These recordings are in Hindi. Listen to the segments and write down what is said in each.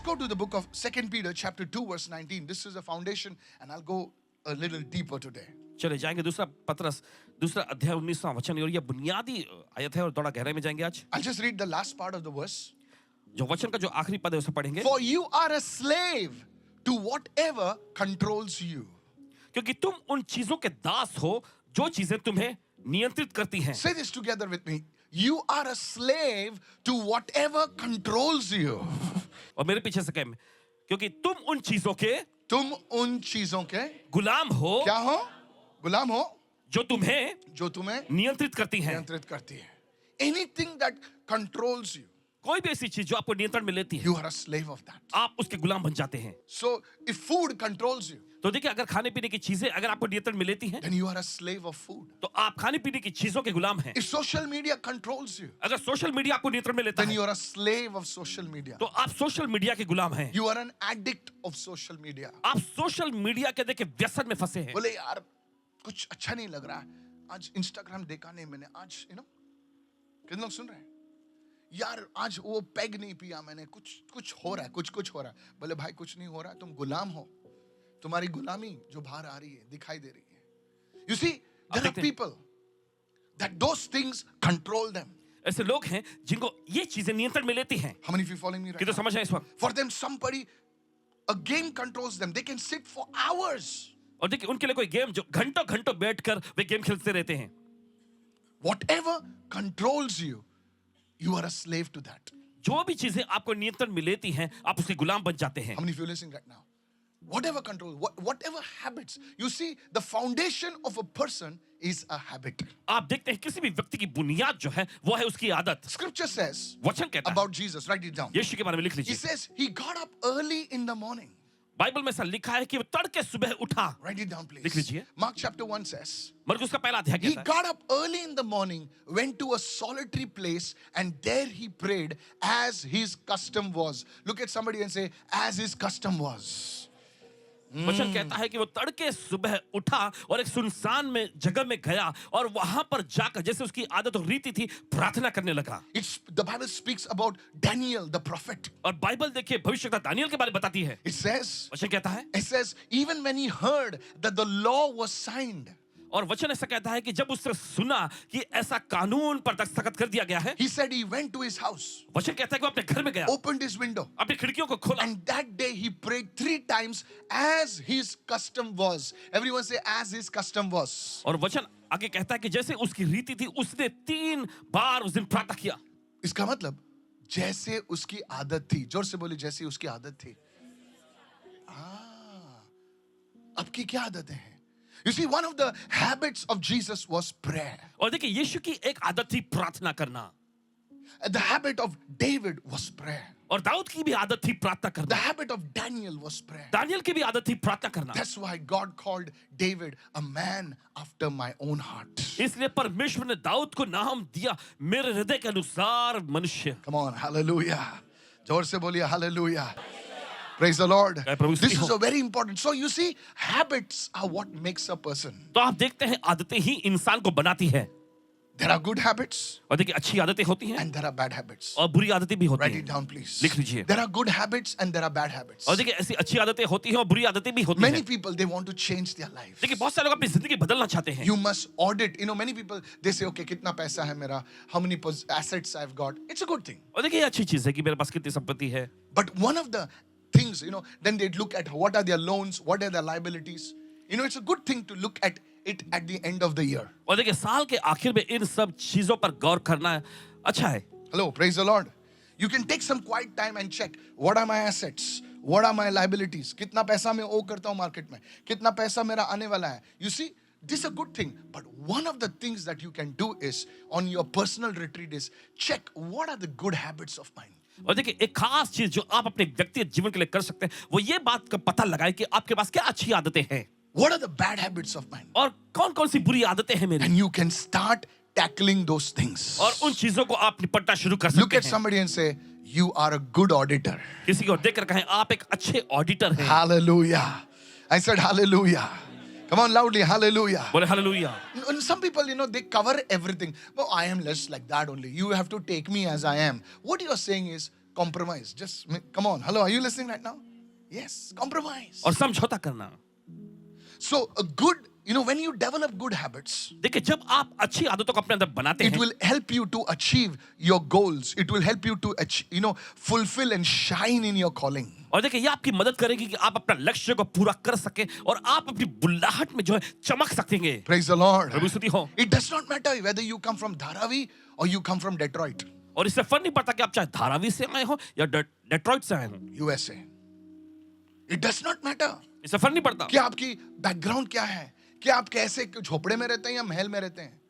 go to the book of 2 Peter chapter 2 verse 19. This is a foundation and I'll go a little deeper today. चले जाएंगे दूसरा पत्रस दूसरा अध्याय 19वां वचन और यह बुनियादी आयत है और थोड़ा गहराई में जाएंगे आज। I'll just read the last part of the verse. जो वचन का जो आखिरी पद है उसे पढ़ेंगे। For you are a slave to whatever controls you. क्योंकि तुम उन चीजों के दास हो जो चीजें तुम्हें नियंत्रित करती हैं। Say this together with me. You are a slave to whatever controls you. और मेरे पीछे से कहें, क्योंकि तुम उन चीजों के तुम उन चीजों के गुलाम हो क्या हो? गुलाम हो जो तुम्हें नियंत्रित करती हैं। नियंत्रित करती है. Anything that controls you, कोई भी ऐसी चीज जो आपको नियंत्रण में लेती है, you are a slave of that. आप उसके गुलाम बन जाते हैं। So if food controls you, तो देखिए, अगर खाने पीने की चीजें अगर आपको नियंत्रण में लेती हैं, then you are a slave of food. तो आप खाने पीने की चीजों के गुलाम हैं। If social media controls you, अगर सोशल मीडिया आपको नियंत्रण में लेता then है, you are a slave of social media. तो आप सोशल मीडिया के गुलाम हैं। You are an addict of social media. आप सोशल मीडिया के देखिए व्यसन में फंसे हैं। बोले यार कुछ अच्छा नहीं लग रहा है, आज इंस्टाग्राम देखा नहीं मैंने, आज कितने लोग सुन रहे हैं यार, आज वो पैग नहीं पिया मैंने, कुछ हो रहा है, कुछ हो रहा है। बोले भाई कुछ नहीं हो रहा है, तुम गुलाम हो, तुम्हारी गुलामी जो बाहर आ रही है दिखाई दे रही है। You see, there are people that those things control them. ऐसे लोग हैं जिनको ये चीजें नियंत्रण में लेती हैं। How many of you following me right कितने now? समझ रहे हैं इस वक्त? For them a game controls them. They can sit for hours. और देखिए, उनके लिए कोई गेम जो घंटों बैठकर वे गेम खेलते रहते हैं। Whatever controls you, you are a slave to that. जो भी चीजें आपको नियंत्रण में लेती हैं, आप उसके गुलाम बन जाते हैं। How many of you listening right now? Whatever control, whatever habits. You see, the foundation of a person is a habit. आप देखते हैं किसी भी व्यक्ति की बुनियाद जो है वो है उसकी आदत। Scripture says वचन कहता है about Jesus, write it down. यीशु के बारे में लिख He लीजिए। says he got up early in the morning. Bible में ऐसा लिखा है कि वो तड़के सुबह उठा। Write it down, लिख please. लीजिए। Mark chapter 1 says, मरकुस का पहला अध्याय he कहता है, got up early in the morning, went to a solitary place, and there he prayed as his custom was. Look at somebody and say, as his custom was. वचन कहता है कि वो तड़के सुबह उठा और एक सुनसान में जगह में गया और वहां पर जाकर जैसे उसकी आदत और रीति थी प्रार्थना करने लगा। The Bible speaks about Daniel, the prophet. और बाइबल देखिए भविष्यवक्ता दानियल के बारे में बताती है। It says, वचन कहता है, even when he heard that the law was signed, और वचन ऐसा कहता है कि जब उसने सुना कि ऐसा कानून पर दस्तखत कर दिया गया है, he said he went to his house, वचन कहता है कि वो अपने घर में गया, opened his window, अपनी खिड़कियों को खोला, and that day he prayed 3 times as his custom was. Everyone say, as his custom was. और वचन आगे कहता है कि जैसे उसकी रीति थी उसने 3 बार उस दिन प्रार्थना किया। इसका मतलब जैसे उसकी आदत थी, जोर से बोली, जैसे उसकी आदत थी। अब की क्या आदतें हैं? You see, one of the habits of Jesus was prayer. और देखिए यीशु की एक आदत थी प्रार्थना करना। The habit of David was prayer. और दाऊद की भी आदत थी प्रार्थना The करना। habit of Daniel was prayer. Daniel की भी आदत थी प्रार्थना करना। That's why God called David a man after my own heart. इसलिए परमेश्वर ने दाऊद को नाम दिया मेरे हृदय के अनुसार मनुष्य। Come on, hallelujah. जोर से बोलिए hallelujah. Praise the Lord. This is a very important. So you see, habits are what makes a person. तो आप देखते हैं आदतें ही इंसान को बनाती है। There are good habits और देखिए अच्छी आदतें होती हैं and there are bad habits. और बुरी आदतें भी होती Write हैं। it down, please. लिख लीजिए। There are good habits and there are bad habits. और देखिए ऐसी अच्छी आदतें होती हैं और बुरी आदतें भी होती Many हैं। people, they want to change their life. देखिए बहुत सारे लोग अपनी जिंदगी बदलना चाहते हैं। You must audit. Many people, they say, okay, कितना पैसा है मेरा? How many assets I've got? It's a good thing. और देखिए ये अच्छी चीज है कि मेरे पास कितनी संपत्ति है। But one of the things, then they'd look at what are their loans, what are their liabilities. It's a good thing to look at it at the end of the year. और देखिए साल के आखिर में इन सब चीजों पर गौर करना अच्छा है। Hello, praise the Lord. You can take some quiet time and check what are my assets, what are my liabilities, कितना पैसा मैं owe करता हूँ मार्केट में, कितना पैसा मेरा आने वाला है. You see, this is a good thing, but one of the things that you can do is on your personal retreat is check what are the good habits of mine. और देखिए एक खास चीज जो आप अपने व्यक्तिगत जीवन के लिए कर सकते हैं वो ये बात का पता लगाए कि आपके पास क्या अच्छी आदतें हैं What are the bad habits of mine? और कौन-कौन सी बुरी आदतें हैं मेरी। And you can start tackling those things. और उन चीजों को आप निपटना शुरू कर सकते हैं। Look at somebody and say, you are a good auditor. किसी को देखकर कहें आप एक अच्छे ऑडिटर हैं। Hallelujah. I said hallelujah. Come on loudly, hallelujah. बोले hallelujah. And some people, they cover everything. Well, I am less like that only. You have to take me as I am. What you are saying is, compromise. Just come on. Hello, are you listening right now? Yes, compromise. और समझौता करना. So a good, when you develop good habits, देखिए जब आप अच्छी आदतों को अपने अंदर बनाते it हैं, will help you to achieve your goals. It will help you to, fulfill and shine in your calling. और देखिए ये आपकी मदद करेगी कि आप अपना लक्ष्य को पूरा कर सके और आप अपनी बुल्लाहट में जो है चमक सकेंगे. Praise the Lord. प्रभु स्तुति हो. It does not matter whether you come from Dharavi or you come from Detroit, और इससे फर्क नहीं पड़ता कि आप चाहे धारावी से आए हो या डेट्रॉइट से आए हो. USA. It does not matter. इससे फर्क नहीं पड़ता कि आपकी बैकग्राउंड क्या है, कि आप कैसे झोपड़े में रहते हैं या महल में रहते हैं.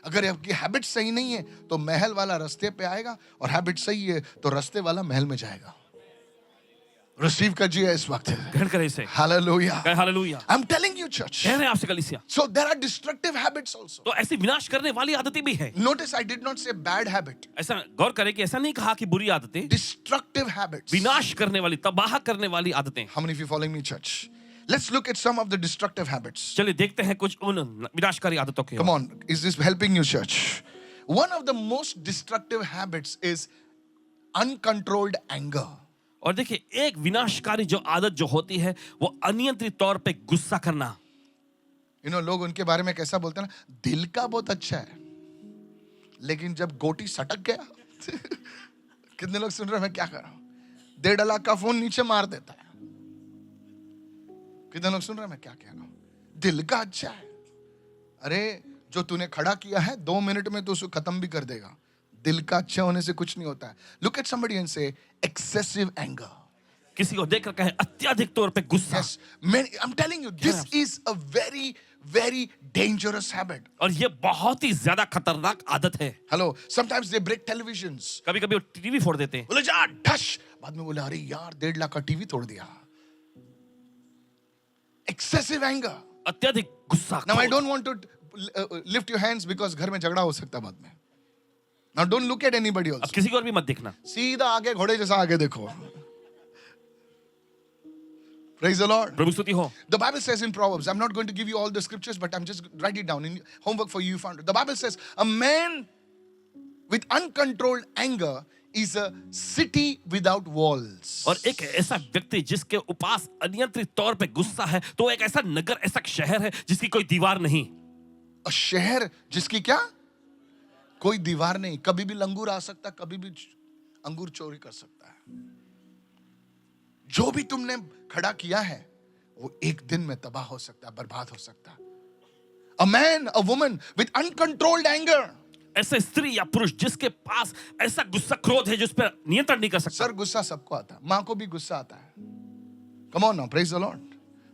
अगर आपकी हैबिट सही नहीं है तो महल वाला रास्ते पे आएगा और हैबिट सही है तो रास्ते वाला महल में जाएगा. रिसीव कीजिए इस वक्त. ग्रहण करें इसे. Hallelujah. Hallelujah. I am telling you church. कह रहे हैं आपसे कलीसिया. So there are destructive habits also. तो ऐसी विनाश करने वाली आदतें भी हैं. Notice I did not say bad habit. ऐसा गौर करें कि ऐसा नहीं कहा कि बुरी आदतें. Destructive habits. विनाश करने वाली, तबाह करने वाली आदतें. How many of you following me, church? Let's look at some of the destructive habits. चलिए देखते हैं कुछ उन विनाशकारी आदतों के. Come on, is this helping you, church? One of the most destructive habits is uncontrolled anger. और देखिए एक विनाशकारी जो आदत जो होती है वो अनियंत्रित तौर पे गुस्सा करना. लोग उनके बारे में कैसा बोलते हैं ना, दिल का बहुत अच्छा है लेकिन जब गोटी सटक गया कितने लोग सुन रहे हैं मैं क्या कर रहा हूं, 1.5 लाख का फोन नीचे मार देता है. कितने लोग सुन रहे हैं मैं क्या कह रहा हूं, दिल का अच्छा है. अरे जो तूने खड़ा किया है 2 मिनट में तो उसको खत्म भी कर देगा. दिल का अच्छा होने से कुछ नहीं होता है. लुक एट समबडी एंड से excessive anger. किसी को देखकर कहे अत्यधिक तौर पे गुस्सा. Yes, I'm telling you, this is a very, very dangerous habit. और ये बहुत ही ज्यादा खतरनाक आदत है. Hello, sometimes they break televisions. कभी कभी वो टीवी फोड़ देते हैं. बोले जा ढश, बाद में बोले अरे यार 1.5 लाख का टीवी तोड़ दिया. Excessive anger. अत्यधिक गुस्सा. Now I don't want to lift your hands because घर में झगड़ा हो सकता है बाद में. Now don't look at anybody अब else. किसी को और भी मत देखना. सीधा आगे घोड़े जैसा आगे देखो. Praise the Lord. प्रभु स्तुति हो. The Bible says in Proverbs, I'm not going to give you all the scriptures, but I'm just write it down in homework for you. You found it. The Bible says a man with uncontrolled anger is a city without walls. और एक ऐसा व्यक्ति जिसके उपास अनियंत्रित तौर पे गुस्सा है तो एक ऐसा नगर, ऐसा शहर है जिसकी कोई दीवार नहीं. A शहर जिसकी क्या कोई दीवार नहीं. कभी भी लंगूर आ सकता, कभी भी अंगूर चोरी कर सकता है. जो भी तुमने खड़ा किया है वो एक दिन में तबाह हो सकता है, बर्बाद हो सकता है. A man, a woman with uncontrolled anger. ऐसे स्त्री या पुरुष जिसके पास ऐसा गुस्सा, क्रोध है जिस पर नियंत्रण नहीं कर सकता. सर गुस्सा सबको आता है. माँ को भी गुस्सा आता है. Come on now, praise the Lord.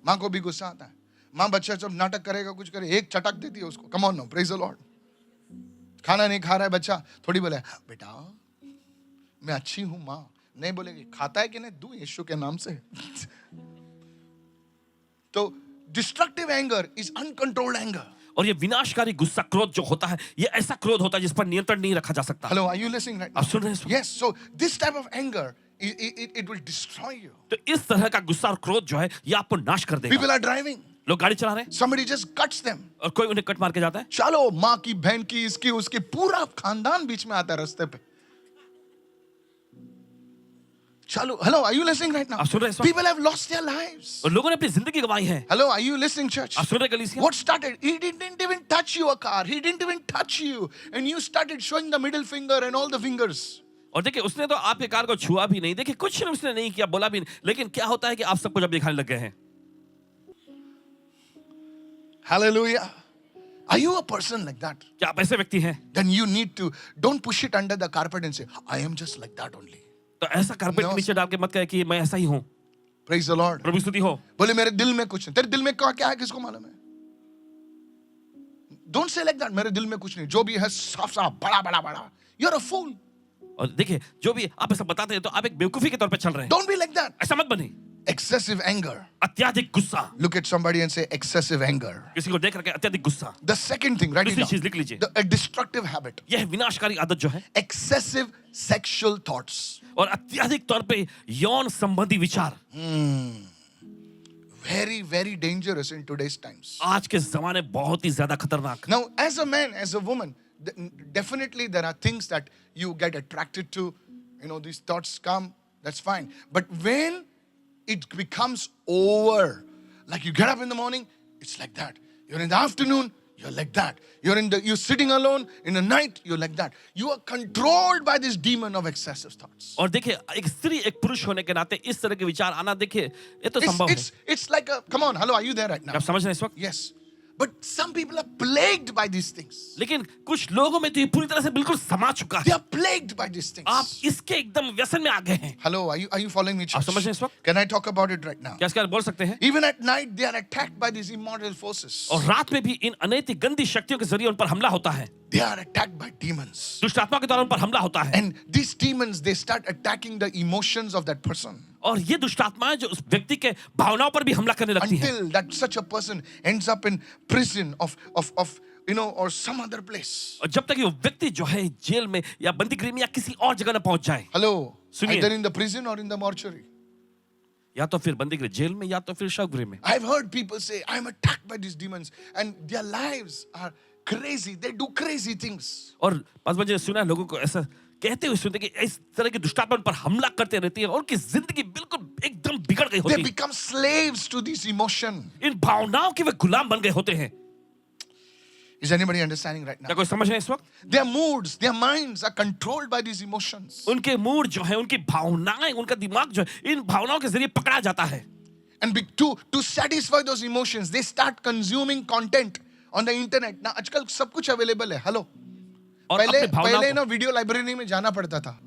माँ को भी गुस्सा आता है. माँ बच्चा जब नाटक करेगा कुछ करे एक चटक देती है उसको. Come on now, praise the Lord. खाना नहीं खा रहा है बच्चा, थोड़ी बोले बेटा मैं अच्छी हूं माँ. नहीं बोलेगी खाता है कि नहीं, दूं यीशु के नाम से. तो destructive anger is uncontrolled anger. और ये विनाशकारी गुस्सा, क्रोध जो होता है ये ऐसा क्रोध होता है जिस पर नियंत्रण नहीं रखा जा सकता. Hello, are you listening right now? आप सुन रहे हैं? Yes. So this type of anger it will destroy you. तो इस तरह का गुस्सा और क्रोध जो है ये आपको नाश कर देगा. People are driving. लोग गाड़ी चला रहे हैं Somebody just cuts them. और कोई उन्हें कट मार के जाता है. चलो माँ की, बहन की, इसकी, उसकी, पूरा खानदान बीच में आता है रास्ते पे. चलो, hello, are you listening right now? आप सुन रहे हैं? People have lost their lives. और लोगों ने अपनी जिंदगी गंवाई है. Hello, are you listening, church? आप सुन रहे हैं कलीसिया? What started? He didn't even touch your car. He didn't even touch you. And you started showing the middle finger and all the fingers. और देखिए उसने तो आपके कार को छुआ भी नहीं, देखिए कुछ उसने नहीं किया, बोला भी नहीं, लेकिन क्या होता है कि आप सबको जब दिखाने लग गए हैं. Hallelujah. Are you a person like that? क्या आप ऐसे व्यक्ति हैं? Then you need to, don't push it under the carpet and say, I am just like that only. तो ऐसा कारपेट के नीचे डाल के मत कहे कि मैं ऐसा ही हूं. Praise the Lord. प्रभु स्तुति हो. बोले मेरे दिल में कुछ नहीं. तेरे दिल में क्या है किसको मालूम है? Don't say like that. मेरे दिल में कुछ नहीं. जो भी है साफ साफ बड़ा बड़ा बड़ा. You're a fool. और देखिए जो भी आप ऐसा बताते हैं तो आप एक बेवकूफी के तौर पे चल रहे हैं. Don't be like that. ऐसा मत बने. Excessive anger. अत्यधिक गुस्सा. Look at somebody and say excessive anger. किसी को देख करके अत्यधिक गुस्सा. The second thing, write it दूसरी down. चीज लिख लीजिए. A destructive habit. यह विनाशकारी आदत जो है Excessive sexual thoughts. और अत्यधिक तौर पे यौन संबंधी विचार. Very, very dangerous in today's times. आज के जमाने बहुत ही ज्यादा खतरनाक. Now, as a man, as a woman, definitely there are things that you get attracted to These thoughts come, that's fine. But when it becomes over, like you get up in the morning, it's like that. You're in the afternoon, you're like that. You're sitting alone in the night, you're like that. You are controlled by this demon of excessive thoughts. और देखिए एक स्त्री एक पुरुष होने के नाते इस तरह के विचार आना देखिए ये तो संभव है It's like come on, hello, are you there right now? आप समझ रहे हैं इस वक्त Yes. But some people are plagued by these things. लेकिन कुछ लोगों में तो ये पूरी तरह से बिल्कुल समा चुका They है are plagued by these things. आप इसके एकदम व्यसन में आ गए हैं Hello, are you following me, आप church? समझ रहे हैं इस वक्त Can I talk about it right now? क्या इसके बारे में बोल सकते हैं Even at night, they are attacked by these immortal forces. और रात में भी इन अनैतिक गंदी शक्तियों के जरिए उन पर हमला होता है They are attacked by demons. दुष्ट आत्मा के द्वारा उन पर हमला होता है And these demons, they start attacking the emotions of that person. और ये दुष्ट आत्माएं जो उस व्यक्ति के भावनाओं पर भी हमला करने लगती हैं Until that such a person ends up in prison of or some other place. और जब तक ये वो व्यक्ति जो है जेल में या बंदी गृह में या किसी और जगह न पहुंच जाए Hello, सुनिए। either in the prison or in the mortuary. या तो फिर बंदी गृह जेल में या तो फिर शव गृह में I've heard people say, I'm attacked by these demons, and their lives are crazy. They do crazy things. और पास मुझे सुना है लोगों को ऐसा कहते हुए सुनते कि इस तरह की दुष्टात्मा उन पर हमला करते रहती है और उनकी जिंदगी बिल्कुल एकदम बिगड़ गई They होती है become slaves to this emotion. इन भावनाओं के वे गुलाम बन गए होते हैं Is anybody understanding right now? क्या कोई समझ रहे हैं इस वक्त Their moods, their minds are controlled by these emotions. उनके मूड जो है उनकी भावनाएं उनका दिमाग जो है इन भावनाओं के जरिए पकड़ा जाता है And to satisfy those emotions, they start consuming content on the internet. Now, आजकल सब कुछ available है. Hello. और पहले अपनी भावनाओं पहले को- ना वीडियो लाइब्रेरी में जाना पड़ता था.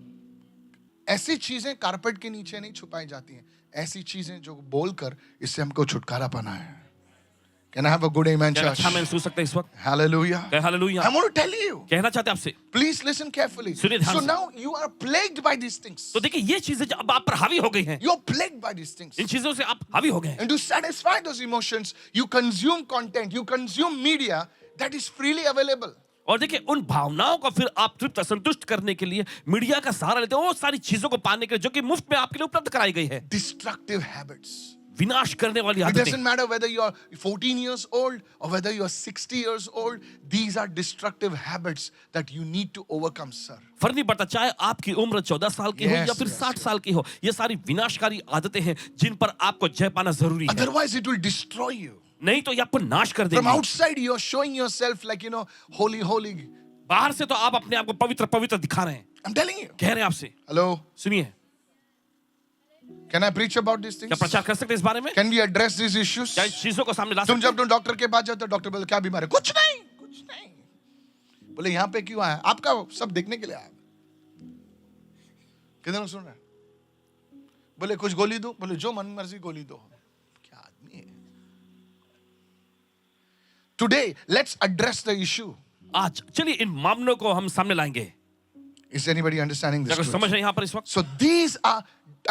ऐसी चीजें कारपेट के नीचे नहीं छुपाई जाती हैं. ऐसी चीजें जो बोलकर इससे हमको छुटकारा पाना है. Can I have a good amen, क्या church? अच्छा महसूस सकते हैं इस वक्त Hallelujah. क्या hallelujah I want to tell you. कहना चाहते हैं आपसे Please listen carefully. सुनिए ध्यान So से। now you are plagued by these things. तो देखिए ये चीजें जब अब आप पर हावी हो गई हैं You're plagued by these things. इन चीजों से आप हावी हो गए हैं And to satisfy those emotions, you consume content, you consume media that is freely available. और देखिए उन भावनाओं को फिर आप तृप्त संतुष्ट करने के लिए मीडिया का सहारा लेते हैं वो सारी चीजों को पाने के लिए जो कि मुफ्त में आपके लिए उपलब्ध कराई गई है Destructive habits. विनाश करने वाली It आदतें doesn't matter whether you're 14 years old or whether you're 60 years old. These are destructive habits that you need to overcome, sir. फर्क नहीं पड़ता चाहे आपकी उम्र 14 साल की हो Yes, या फिर yes, 60 साल की हो ये सारी विनाशकारी आदतें हैं जिन पर आपको जय पाना जरूरी है Otherwise, it will destroy you. नहीं तो ये आपको नाश कर From देंगे outside, you're showing yourself like, holy, holy. बाहर से तो आप अपने आप को पवित्र पवित्र दिखा रहे हैं I'm telling you. कह रहे हैं आपसे Hello? सुनिए Can I preach about these things? क्या प्रचार कर सकते हैं इस बारे में Can we address these issues? क्या इस चीजों को सामने ला तुम सकते जब तुम डॉक्टर के पास जाते हो डॉक्टर बोले क्या बीमार है कुछ नहीं बोले यहाँ पे क्यों आया आपका सब देखने के लिए आया किधर लोग सुन रहे हैं बोले कुछ गोली दो बोले जो मन मर्जी गोली दो क्या आदमी है today let's address the issue आज चलिए इन मामलों को हम सामने लाएंगे इज एनीबॉडी अंडरस्टैंडिंग क्या कोई दिस समझ रहे हैं यहाँ पर इस वक्त so these are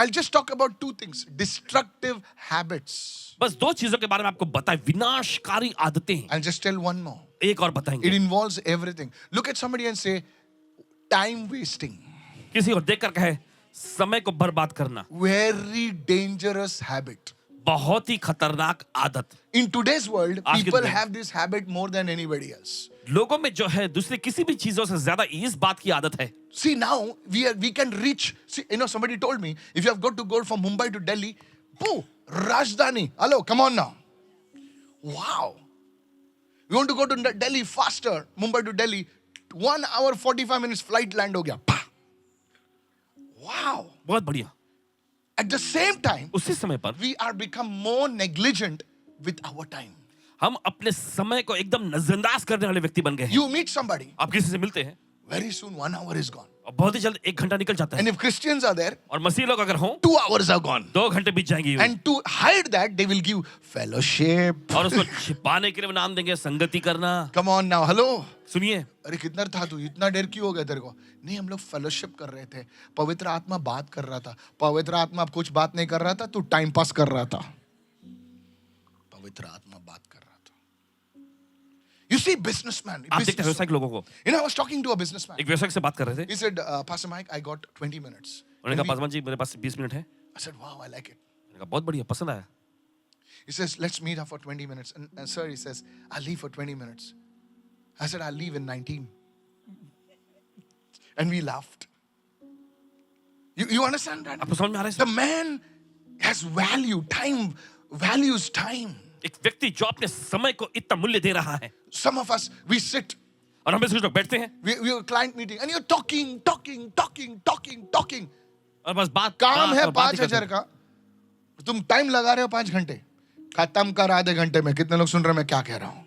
I'll just talk about two things destructive habits. बस दो चीजों के बारे में आपको बताएं विनाशकारी आदतें I'll just tell one more. एक और बताएंगे It involves everything. Look at somebody and say, time wasting. किसी और देखकर कहे समय को बर्बाद करना Very dangerous habit. बहुत ही खतरनाक आदत In today's world, आज के people दिन- have this habit more than anybody else. लोगों में जो है दूसरे किसी भी चीजों से ज्यादा इस बात की आदत है See, now we can reach. See, somebody told me if you have got to go from Mumbai to Delhi, boo, Rajdhani. Hello, come on now. Wow. You want to go to Delhi faster, Mumbai to Delhi, 1 hour 45 minutes flight land हो गया. Pah. Wow. बहुत बढ़िया At the same time, उसी समय पर we are become more negligent with our time. हम अपने समय को एकदम नजरअंदाज करने वाले व्यक्ति बन गए हैं You meet somebody, आप किसी से मिलते हैं very soon 1 hour is gone. और बहुत ही जल्द 1 घंटा निकल जाता है And if Christians are there, और मसीह लोग अगर हों 2 hours are gone. 2 घंटे बीत जाएंगे यूं। And to hide that, they will give fellowship. और उसको छिपाने के लिए वो नाम देंगे संगति करना Come on now, hello. सुनिए अरे कितना था तू इतना देर क्यों हो गया तेरे को नहीं हम लोग फेलोशिप कर रहे थे पवित्र आत्मा बात कर रहा था पवित्र आत्मा कुछ बात नहीं कर रहा था तू टाइम पास कर रहा था पवित्र आत्मा बात कर रहा था you see businessman आप देखते हैं व्यवसायिक लोगों को I was talking to a businessman एक व्यवसायिक से बात कर रहे थे he said Pastor Mike I got 20 minutes उन्होंने कहा पासवान जी मेरे पास 20 मिनट है I said wow I like it मैंने कहा बहुत बढ़िया पसंद आया he says let's meet up for 20 minutes and sir he says I'll leave for 20 minutes I said I'll leave in 19 and we laughed You understand that? आपको समझ में आ रहा है The इसमें? man has value, time, values time. एक व्यक्ति जो अपने समय को इतना मूल्य दे रहा है, Some of us, we sit, और हम में से कुछ लोग बैठते हैं we have a client meeting, and you're talking. और बस बात काम है बात ही करते 5,000 हैं। का, तुम टाइम लगा रहे हो 5 घंटे, खत्म कर आधे घंटे में। कितने लोग सुन रहे हैं मैं क्या कह रहा हूं?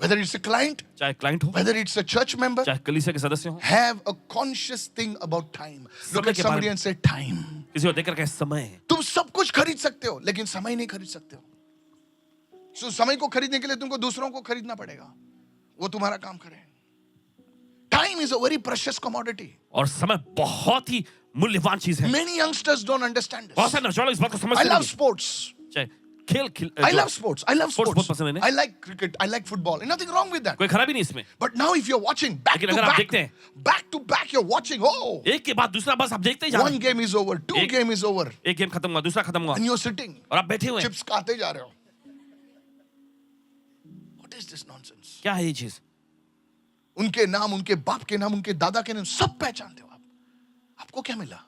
Whether it's a client, चाहे क्लाइंट हो, whether it's a church member, चाहे कलीसिया के सदस्य हो, have a conscious thing about time. Look समय at के somebody बारे and say time. किसी को देखकर कहे समय। तुम सब कुछ खरीद सकते हो लेकिन समय नहीं खरीद सकते हो। So, समय को खरीदने के लिए तुमको दूसरों को खरीदना पड़ेगा, वो तुम्हारा काम करे। Time is a very precious commodity. और समय बहुत ही मूल्यवान चीज है। Many youngsters don't understand बहुत this. सारे नौजवान इस बात को I समझते love नहीं। sports. चाहे खेल I love sports. I love Sports sports. बहुत पसंद है इन्हें। I like cricket. I like football. And nothing wrong with that. कोई खराबी नहीं इसमें। But now if you're watching back लेकिन to अगर आप back, देखते हैं, back to back, you're watching. Oh, एक के बाद दूसरा बस आप देखते ही जा रहे one हैं। game is over, two एक- game is over, एक गेम खत्म हुआ, दूसरा खत्म हुआ, and you're sitting, और आप बैठे हुए हैं। chips खाते जा रहे हो. What is this nonsense? क्या है ये चीज? उनके नाम, उनके बाप के नाम, उनके दादा के नाम सब पहचानते हो आप। आपको क्या मिला?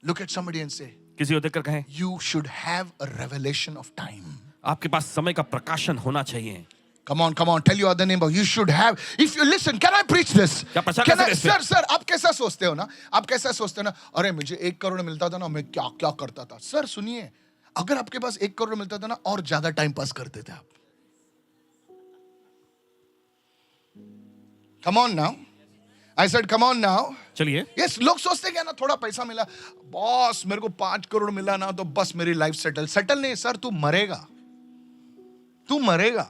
Look at somebody and say, किसी को देखकर कहें, you should have a revelation of time. आपके पास समय का प्रकाशन होना चाहिए। Come on, tell your other neighbor, you should have. If you listen, can I preach this? क्या प्रचार Can कर I, सकते हैं sir, आप कैसा सोचते हो ना? आप कैसा सोचते हो ना? अरे मुझे 1 करोड़ मिलता था ना, मैं क्या क्या करता था। सर सुनिए, अगर आपके पास 1 करोड़ मिलता था ना, और ज्यादा टाइम पास करते थे आप। Come on now. I said, come on now. चलिए, Yes, लोग सोचते क्या ना, थोड़ा पैसा मिला, बॉस मेरे को 5 करोड़ मिला ना तो बस मेरी लाइफ सेटल नहीं। सर तू मरेगा, तू मरेगा।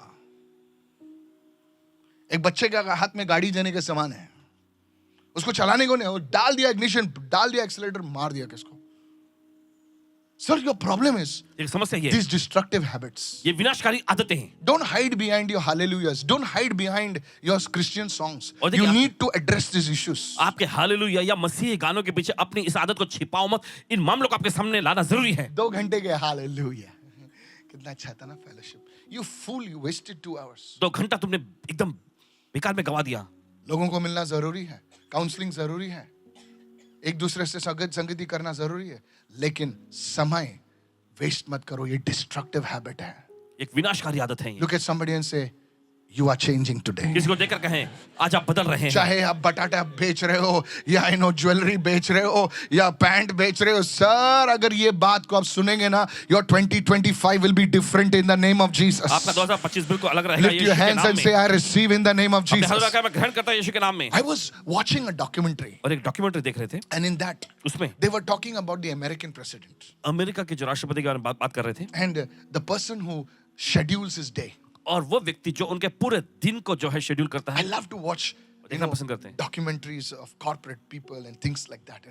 एक बच्चे के हाथ में गाड़ी देने के समान है, उसको चलाने को नहीं, वो डाल दिया इग्निशन, डाल दिया एक्सीलरेटर, मार दिया किसको। सर योर प्रॉब्लम इज एक समस्या ये है, these destructive habits. ये विनाशकारी आदतें हैं। Don't hide behind your hallelujahs. Don't hide behind your Christian songs. और देखिए You आप- need to address these issues. आपके हालेलुया या मसीही गानों के पीछे अपनी इस आदत को छिपाओ मत। इन मामलों को आपके सामने लाना जरूरी है। 2 घंटे के hallelujah. कितना अच्छा था ना fellowship. You fool, you wasted 2 hours. 2 घंटा तुमने एकदम बेकार में गवा दिया। लोगों को मिलना जरूरी है, काउंसलिंग जरूरी है, एक दूसरे से संगति करना जरूरी है, लेकिन समय वेस्ट मत करो। ये डिस्ट्रक्टिव हैबिट है। एक विनाशकारी आदत है ये। Look at somebody and say, you are changing today. किसी को देखकर कहें, आज आप बदल रहे हैं। चाहे आप बटाटा बेच रहे हो या ज्वेलरी बेच रहे हो या पैंट बेच रहे हो, सर अगर ये बात को आप सुनेंगे ना, your 2025 will be different in the name of Jesus. आपका 2025 बिल्कुल अलग रहेगा Lift यीशु your के hands नाम and में। say, I receive in the name of अपने हाथ Jesus. उठाकर मैं ग्रहण करता हूं यीशु के नाम में। I was watching a documentary, और एक डॉक्यूमेंट्री देख रहे थे, and in that उसमें they were talking about the American president America के जो राष्ट्रपति के बारे में बात कर रहे थे, and the person who schedules his day. और वो व्यक्ति जो उनके पूरे दिन को जो है शेड्यूल करता I है। love to watch देखना पसंद करते हैं। documentaries of corporate people and things like that.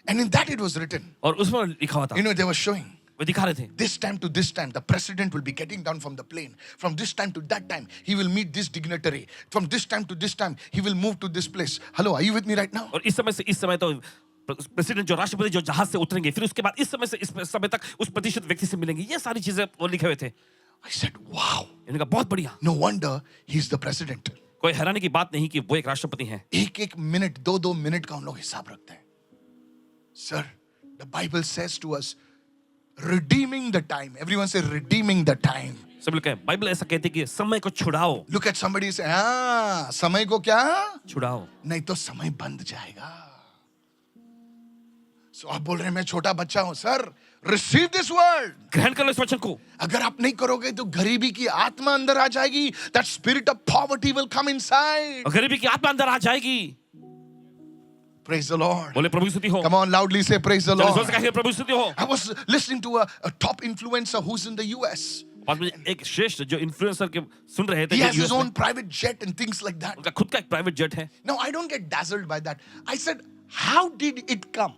And in that it was written, और उसमें लिखा हुआ था, they were showing वो दिखा रहे थे, this time to this time the president will be getting down from the plane. From this time to that time he will meet this dignitary. From this time to this time he will move to this place. Hello, are you with me right now? और इस समय से इस समय तो प्रेसिडेंट जो राष्ट्रपति जो जहाज से उतरेंगे, फिर उसके बाद इस समय से इस समय तक उस प्रतिष्ठित व्यक्ति से मिलेंगे। ये सारी चीजें वो लिखे हुए थे। I said, wow, इन्होंने कहा बहुत बढ़िया। no wonder he's the president. कोई हैरानी की बात नहीं कि वो एक राष्ट्रपति हैं। एक मिनट, 2 मिनट का उन लोग हिसाब रखते हैं। Sir, the Bible says to us, redeeming the time. Everyone say redeeming the time. सब लोग कहें, बाइबल ऐसा कहती है कि समय को छुड़ाओ, Look at somebody and say, हाँ, समय को क्या? छुड़ाओ। नहीं तो समय बंद जाएगा। So आप बोल रहे हैं मैं छोटा बच्चा हूं। Sir, receive this word. ग्रहण कर लो इस वचन को। अगर आप नहीं करोगे तो गरीबी की आत्मा अंदर आ जाएगी. That spirit of poverty will come inside. और गरीबी की आत्मा अंदर आ जाएगी। Praise the Lord. बोले प्रभु स्तुति हो। Come on, loudly say praise the चलो जोर Lord. से कहिए प्रभु स्तुति हो। I was listening to a top influencer who's in the US. और मुझे एक श्रेष्ठ जो इन्फ्लुएंसर के सुन रहे थे, He has जो his US में, own private jet and things like that. उनका खुद का एक प्राइवेट जेट है। Now I don't get dazzled by that. I said, how did it come?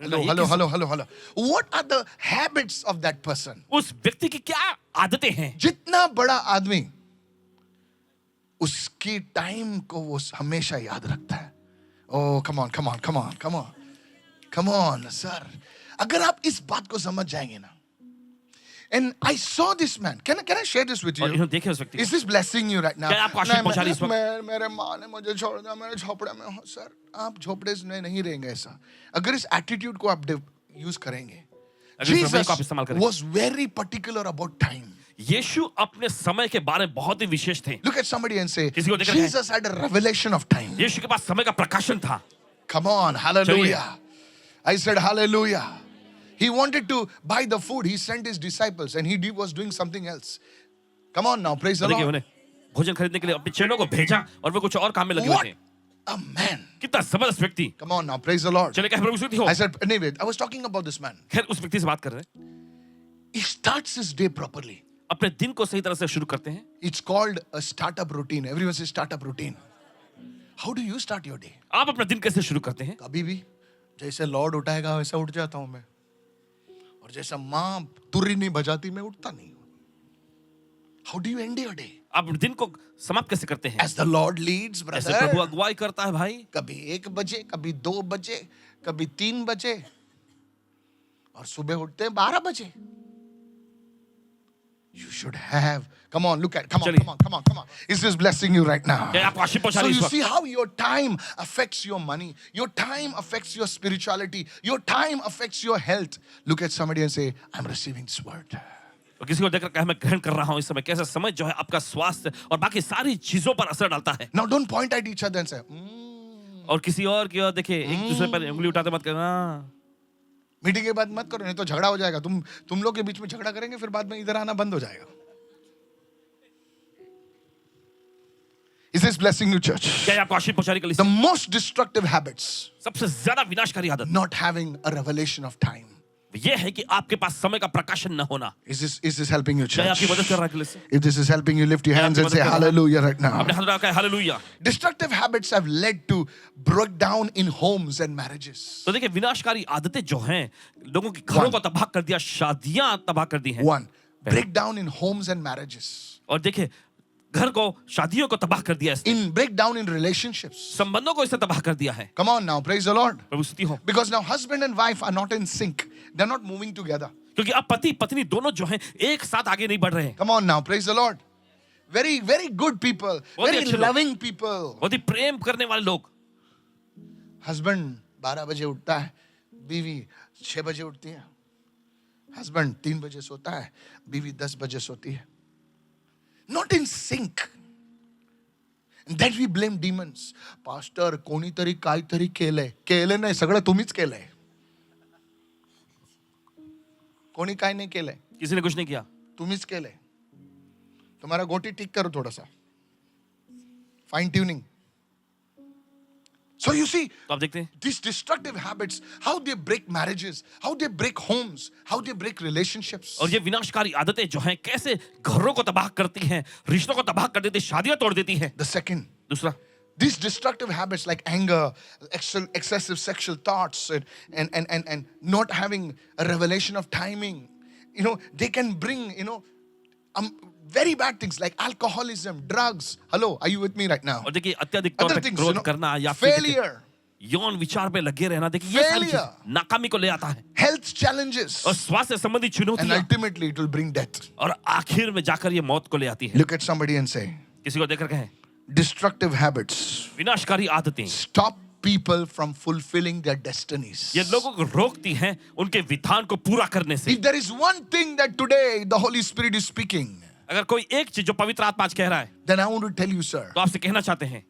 Hello. What are the habits of that person? उस व्यक्ति की क्या आदतें हैं? जितना बड़ा आदमी उसकी टाइम को वो हमेशा याद रखता है। Oh, come on, sir. अगर आप इस बात को समझ जाएंगे ना, And I saw this man. Can I share this with और you? इन्होंने देखे उस व्यक्ति को। Is this blessing you right now? क्या आपको आशीष पहुंचा रही है इस वक्त? मेरे माँ ने मुझे छोड़ दिया, मैं झोपड़े में हूँ। सर, आप झोपड़े में नहीं रहेंगे ऐसा। अगर इस एटीट्यूड को आप यूज करेंगे, अगर इस रवैये को आप Jesus इस्तेमाल करेंगे। was very particular about time. यीशु अपने समय के बारे में बहुत ही विशेष थे। Look at somebody and say, किसी को देखकर कहें। Jesus had a revelation of time. यीशु के पास समय का प्रकाशन था। Come on, hallelujah. I said hallelujah. He wanted to buy the food. He sent his disciples and he was doing something else. Come on now, praise the और देखिए Lord. उन्हें भोजन खरीदने के लिए अपने चेलों को भेजा और वे कुछ और काम में लगे What हुए थे। a man. कितना जबरदस्त व्यक्ति। Come on now, praise the Lord. चले कहे प्रभु स्तुति हो। I said, anyway, I was talking about this man. खैर उस व्यक्ति से बात कर रहे हैं। He starts his day properly. अपने दिन को सही तरह से शुरू करते हैं। It's called a startup routine. Everyone says startup routine. How do you start your day? आप अपना दिन कैसे शुरू करते हैं? कभी भी जैसे लॉर्ड उठाएगा वैसा उठ जाता हूं मैं, और जैसा माँ तुरी नहीं बजाती मैं उठता नहीं हूं। How do you end your day? आप दिन को समाप्त कैसे करते हैं? As the Lord leads, ऐसे प्रभु brother. अगुवाई करता है भाई। कभी 1 बजे, कभी 2 बजे, कभी 3 बजे, और सुबह उठते हैं 12 बजे। You should have. Come on, look at. Come on, चलिए। come on, come on, come on. Is this blessing you right now? क्या आपको आशीष पहुंचा So रही है you इस वक्त? see how your time affects your money, your time affects your spirituality, your time affects your health. Look at somebody and say, I'm receiving this word. और किसी को देखकर कहे मैं ग्रहण कर रहा हूं इस समय। कैसा समय जो है आपका स्वास्थ्य और बाकी सारी चीजों पर असर डालता है। Now don't point at each other and say, और किसी और की ओर देखिए, एक दूसरे पर उंगली उठाते मत करना। मीटिंग के बाद मत करो, नहीं तो झगड़ा हो जाएगा। तुम लोग के बीच में झगड़ा करेंगे, फिर बाद में इधर आना बंद हो जाएगा। Is this blessing you, church? क्या ये आपको आशीष पहुंचाने के The लिए most destructive habits, सबसे ज्यादा विनाशकारी आदत not having a revelation of time. ये है कि आपके पास समय का प्रकाशन न होना। Is this helping you, क्या ये church? आपकी मदद कर रहा है इसलिए? If this is helping you, lift your क्या hands आपकी and say मदद कर रहा है? hallelujah right now. अपने हाथ में रखा है hallelujah. Destructive habits have led to breakdown in homes and marriages. तो देखिए विनाशकारी आदतें जो हैं लोगों के घरों को तबाह कर दिया, शादियां तबाह कर दी हैं। One, breakdown in homes and marriages. और देखिए घर को, शादियों को तबाह कर दिया, इसने In breakdown in relationships. संबंधों को इससे तबाह कर दिया है। Come on now, praise the Lord. प्रभु स्तुति हो। Because now husband and wife are not in sync. They're not moving together. क्योंकि अब पति पत्नी दोनों जो हैं एक साथ आगे नहीं बढ़ रहे हैं। Come on now, praise the Lord. Very, very good people. बहुत ही Very अच्छे लोग। loving people. बहुत ही प्रेम करने वाले लोग। Husband 12 बजे उठता है, बीवी 6 बजे उठती है। Husband 3 बजे सोता है, बीवी 10 बजे सोती है। Not in sync. And then we blame demons. Pastor, कोणीतरी काहीतरी केलंय नाही, सगळं तुम्हीच केलंय. कोणी काय नाही केलंय, किसी ने कुछ नहीं किया। तुम्हीच केलंय. तुम्हारा गोटी ठीक करो थोड़ा सा. Fine tuning. So you see, तो आप देखते हैं these destructive habits, how they break marriages, how they break homes, how they break relationships. और ये विनाशकारी आदतें जो हैं कैसे घरों को तबाह करती हैं, रिश्तों को तबाह कर देती हैं, शादियां तोड़ देती हैं। The second, दूसरा, these destructive habits like anger, excessive sexual thoughts, and not having a revelation of timing, they can bring, very bad things like alcoholism, drugs. Hello, are you with me right now? और देखिए अत्यधिक तौर Other पे things, क्रोध करना या फिर देखिए, failure, यौन विचार पे लगे रहना, देखिए ये सारी Failure. चीज़ नाकामी को ले आता है health challenges, और स्वास्थ्य संबंधी and चुनौतियां ultimately it will bring death. और आखिर में जाकर ये मौत को ले आती है। Look at somebody and say, किसी को देखकर कहें destructive habits विनाशकारी आदतें stop people from fulfilling their destinies. ये लोगों को रोकती हैं उनके विधान को पूरा करने से। If there is one thing that today the Holy Spirit is speaking, अगर कोई एक चीज जो पवित्र आत्मा आज कह रहा है then I want to tell you, sir, तो आपसे कहना चाहते हैं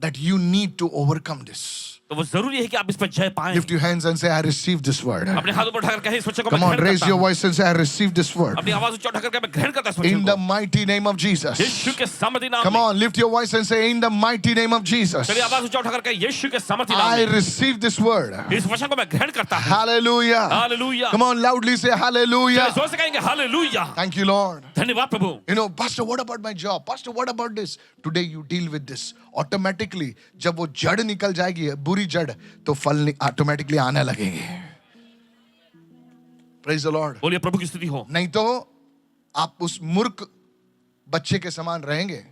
that you need to overcome this. तो वो जरूरी है कि आप इस पर जय पाएं। Lift your hands and say, I receive this word. अपने हाथों पर उठाकर कहें इस वचन को Come मैं on, ग्रहण raise करता your हूं। voice and say, I receive this word. अपनी आवाज ऊंचा उठाकर कहें मैं ग्रहण करता हूं इस In वचन the को। mighty name of Jesus. यीशु के सामर्थी नाम Come में। on, lift your voice and say, in the mighty name of Jesus, चलिए आवाज ऊंचा उठाकर कहें यीशु के सामर्थी नाम I में। receive this word. इस वचन को मैं ग्रहण करता हूं। Hallelujah. Hallelujah. Come on, loudly say hallelujah. जोर से कहेंगे हालेलुया। Thank you, Lord. धन्यवाद प्रभु। Pastor, what about my job? Pastor, what about this? Today you deal with this. Automatically, जब वो जड़ निकल जाएगी, बुरी जड़, तो फल automatically आने लगेंगे. Praise the Lord. बोलिए प्रभु की स्तुति हो। नहीं तो आप उस मूर्ख बच्चे के समान रहेंगे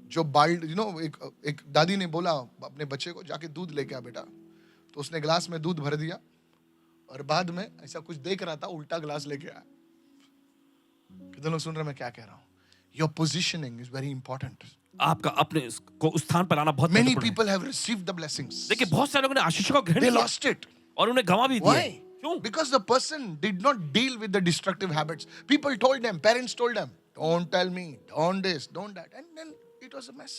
जो बाइल्ड, एक दादी ने बोला अपने बच्चे को, जाके दूध लेके आ बेटा, तो उसने ग्लास में दूध भर दिया और बाद में ऐसा कुछ देख रहा था, उल्टा ग्लास लेके आया. कितने लोग सुन रहे हैं मैं क्या कह रहा हूँ? Your positioning is very important. आपका अपने को उस स्थान पर आना बहुत Many महत्वपूर्ण है। people have received the blessings. देखिए बहुत सारे लोगों ने आशीषों को ग्रहण They किया lost it. और उन्हें गंवा भी दिया। Why? क्यों? Because the person did not deal with the destructive habits. People told them, parents told them, don't tell me, don't this, don't that. And then it was a mess.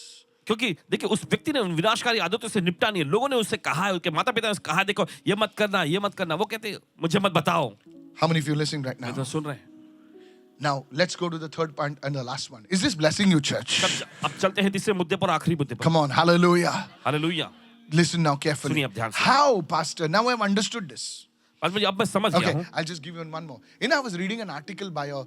क्योंकि देखिए उस व्यक्ति ने उन विनाशकारी आदतों से निपटा नहीं है। लोगों ने उससे कहा है, उसके माता पिता ने उससे कहा, देखो ये मत करना, ये मत करना। वो कहते हैं, मुझे मत बताओ। How many of you listening right now? मैं तो सुन रहे हैं। Now, let's go to the third point and the last one. Is this blessing you, church? अब चलते हैं तीसरे मुद्दे पर, आखिरी मुद्दे पर। Come on, hallelujah. Hallelujah. Listen now carefully. सुनिए अब ध्यान से। How, Pastor? Now I've understood this. अब मैं समझ गया Okay, हूँ। I'll just give you one more. I was reading an article by a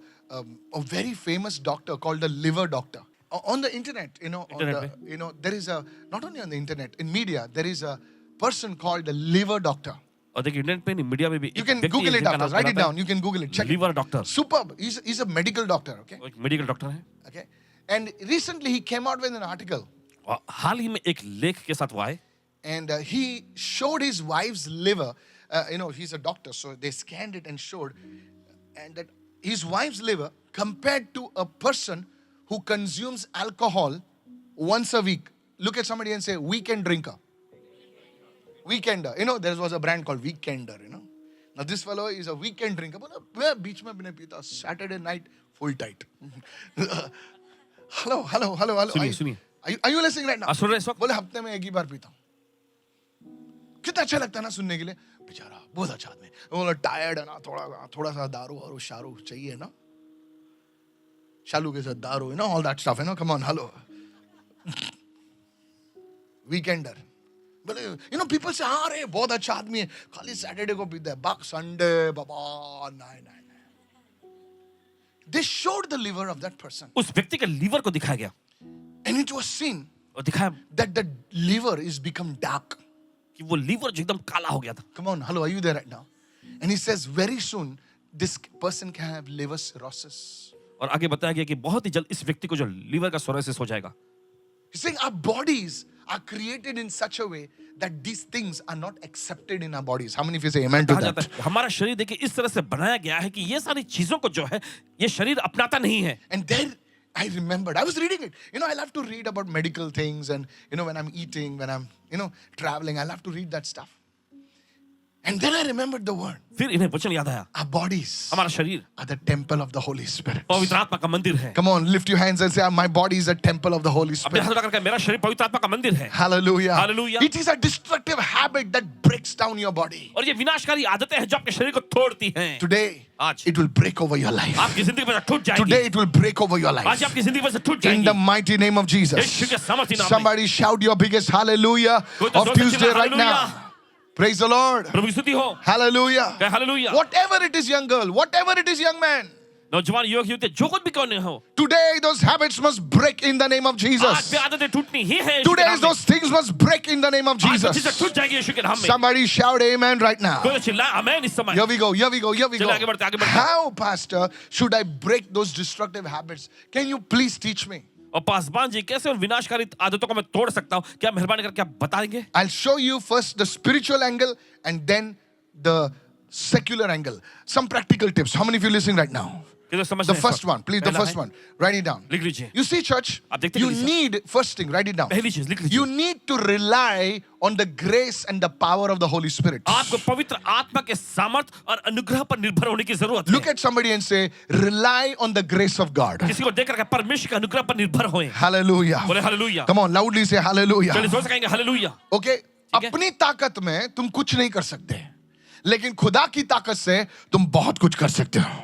very famous doctor called the liver doctor. On the internet, there is a, not only on the internet, in media, there is a person called the liver doctor. और देखिए इंटरनेट पे नहीं, मीडिया में भी You एक can व्यक्ति Google है it जिनका after. नाम Write it बताता है, down. You can Google it. Check it. Liver doctor. Superb. He's a medical doctor, okay? वो एक मेडिकल डॉक्टर है। Okay. And recently he came out with an article और हाल ही में एक लेख के साथ वो आए and he showed his wife's liver. He's a doctor, so they scanned it and showed, and that his wife's liver compared to a person who consumes alcohol once a week. Look at somebody and say, weekend drinker. Weekender. There was a brand called Weekender, Now this fellow is a weekend drinker. बोला, बीच में भी नहीं पीता. Saturday night, full tight. Hello. सुनिए। Are you listening right now? आप सुन रहे हैं इस वक्त? बोले हफ्ते में एक ही बार पीता हूँ. कितना अच्छा लगता है ना सुनने के लिए. बेचारा बहुत अच्छा आदमी. बोला टायर्ड है ना, थोड़ा सा दारू और शारू चाहिए ना. शालू के साथ दारू, all that stuff, come on, hello. Weekender. बोले, people say, हाँ रे बहुत अच्छा आदमी है, खाली सैटरडे को पीता है, बाकी संडे बाबा नहीं. They showed the liver of that person. उस व्यक्ति के लीवर को दिखाया गया And it was seen और दिखाया that the liver is become dark. कि वो लीवर जो एकदम काला हो गया था। Come on, hello, are you there right now? And he says very soon this person can have liver cirrhosis. और आगे बताया गया कि बहुत ही जल्द इस व्यक्ति को जो लीवर का सोराइसिस हो जाएगा। He's saying our bodies are created in such a way that these things are not accepted in our bodies. How many of you say amen to कहा जाता that? है हमारा शरीर देखिए इस तरह से बनाया गया है कि ये सारी चीजों को जो है ये शरीर अपनाता नहीं है। And there I remembered, I was reading it. I love to read about medical things and, when I'm eating, when I'm, traveling, I love to read that stuff. And then I remembered the word. फिर इन्हें वचन याद आया, Our bodies हमारा शरीर are the temple of the Holy Spirit. पवित्र आत्मा का मंदिर है। Come on, lift your hands and say, my body is a temple of the Holy अपने Spirit. हाथ उठा करके मेरा शरीर पवित्र आत्मा का मंदिर है। Hallelujah. Hallelujah. It is a destructive habit that breaks down your body. और ये विनाशकारी आदतें हैं जो आपके शरीर को तोड़ती हैं। Today, आज it will break over your life. आपकी जिंदगी पर से टूट जाएगी। Today, it will break over your आज life. आपकी जिंदगी पर से टूट In the जाएगी। mighty name of Jesus. यीशु के सामर्थी नाम में। Somebody shout your biggest hallelujah कोई तो of जोर से Tuesday चिल्ला, right now. hallelujah। Praise the Lord. प्रभु की स्तुति हो। Hallelujah. कहे hallelujah. Whatever it is, young girl, whatever it is, young man, नौजवान युवक युवती जो कुछ भी करने हो, today those habits must break in the name of आज Jesus. भी आदतें टूटनी ही है। यीशु के Today नाम में। those things must break in the name of आज वो चीजें Jesus. टूट जाएगी यीशु के नाम में। Somebody shout amen right now. कोई तो चिल्लाए आमेन इस समय। Here we go. चलिए आगे बढ़ते, आगे बढ़ते। How, Pastor, should I break those destructive habits? Can you please teach me? और पासवान जी कैसे उन विनाशकारी आदतों को मैं तोड़ सकता हूँ? क्या मेहरबानी करके आप बताएंगे? I'll show you first the spiritual angle and then the secular angle. Some practical tips. How many of you listening right now? कि तो समझ The रहे हैं first सब? one, please, the पहला first है, one. Write it down. लिख लीजिए। You see, church, आप देखते you हैं need, first thing, write it down. पहली चीज लिख लीजिए। You need to rely on the grace and the power of the Holy Spirit. आपको पवित्र आत्मा के सामर्थ और अनुग्रह पर निर्भर होने की जरूरत है। Look at somebody and say, rely on the grace of God. किसी को देख कर परमेश्वर के अनुग्रह पर निर्भर होए। Hallelujah. बोले hallelujah. Come on, loudly say hallelujah. चलिए जोर से कहेंगे हालेलुया। Okay? ठीक है? अपनी ताकत में तुम कुछ नहीं कर सकते, लेकिन खुदा की ताकत से तुम बहुत कुछ कर सकते हो.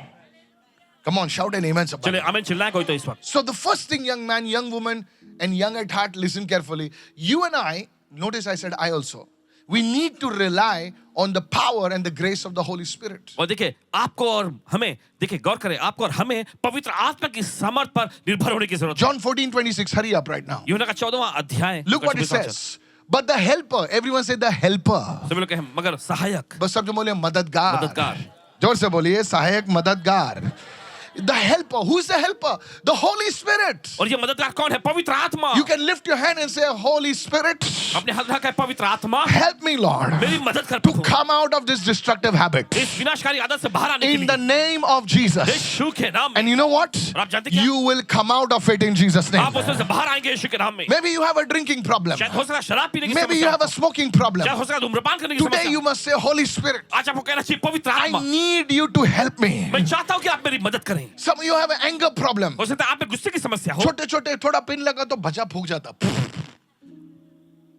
Come on, shout an amen. somebody. चलिए आमेन चिल्लाएं कोई तो इस वक्त। So the first thing, young man, young woman, and young at heart, listen carefully. You and I, notice I said I also, we need to rely on the power and the grace of the Holy Spirit. और देखिए आपको और हमें देखिए गौर करें आपको और हमें पवित्र आत्मा की सामर्थ पर निर्भर होने की जरूरत है। John 14:26, hurry up right now. यूहन्ना का 14वां अध्याय। Look what it says. But the helper, everyone say the helper. सभी लोग कहें मगर सहायक। बस सब जो बोले मददगार. मददगार। जोर से बोलिए सहायक मददगार. The helper. Who's the helper? The Holy Spirit. और ये मददगार कौन है? पवित्र आत्मा। You can lift your hand and say, Holy Spirit, अपने हाथ रखा है, पवित्र आत्मा help me, Lord, मेरी मदद कर to Prabhu, come out of this destructive habit. इस विनाशकारी आदत से बाहर आने के In the लिए name of Jesus. यीशु के नाम And में। you know what? और आप जानते क्या? You will come out of it in Jesus' name. आप उसमें से बाहर आएंगे यीशु के नाम में। Maybe you have a drinking problem. शायद हो सकता है शराब पीने की Maybe you समस्या have a हो, smoking problem. शायद हो सकता है धूम्रपान करने की Today you समस्या। must say, Holy Spirit, आज आपको कहना चाहिए पवित्र I आत्मा, need you to help me. मैं चाहता हूँ कि आप मेरी मदद करें। Some of you have an anger problem. हो सकता है आप में गुस्से की समस्या हो, छोटे छोटे थोड़ा पिन लगा तो भजा फूक जाता,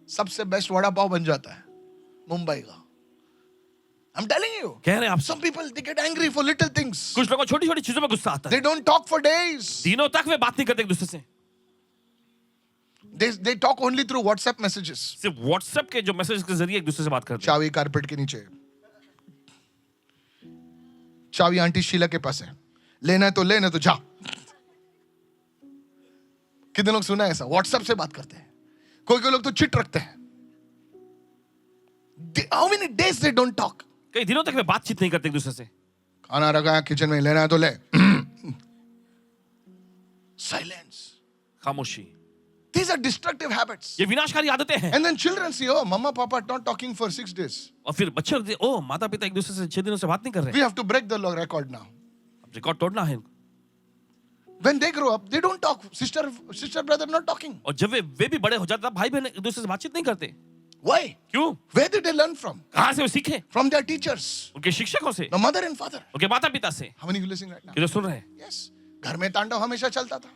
सबसे बेस्ट वड़ा पाव बन जाता है मुंबई का। I'm telling you. कह रहे हैं आप। Some people they get angry for little things. कुछ लोगों को छोटी छोटी चीजों में गुस्सा आता है, They don't talk for days. दिनों तक वे बात नहीं करते एक दूसरे से, They talk only through WhatsApp messages. सिर्फ व्हाट्सएप के जो मैसेज के जरिए एक दूसरे से बात करते हैं। चाबी कारपेट के नीचे, चाबी आंटी शीला के पास है, लेना है तो ले, नहीं तो जा। कितने लोग सुना है ऐसा? व्हाट्सएप से बात करते हैं। कोई कोई लोग तो चिट रखते हैं। How many days they don't talk? कई दिनों तक वे बातचीत नहीं करते एक दूसरे से। खाना रखा है किचन में, लेना है तो ले। Silence. खामोशी। These are destructive habits. ये विनाशकारी आदतें हैं। And then children say, oh, mama, papa not talking for 6 days. और फिर बच्चे कहते हैं, ओ माता पिता एक दूसरे से 6 दिनों से बात नहीं कर रहे, We have to break the record now. अब रिकॉर्ड तोड़ना है इनको। When they grow up, they don't talk. Sister, brother not talking. और जब वे भी बड़े हो जाते हैं, भाई बहन एक दूसरे से बातचीत नहीं करते। Why? क्यों? Where did they learn from? कहाँ से वो सीखे? From their teachers, उनके शिक्षकों से, the mother and father. उनके माता पिता से। How many of you listening right now? ये जो सुन रहे हैं, Yes. घर में तांडव हमेशा चलता था।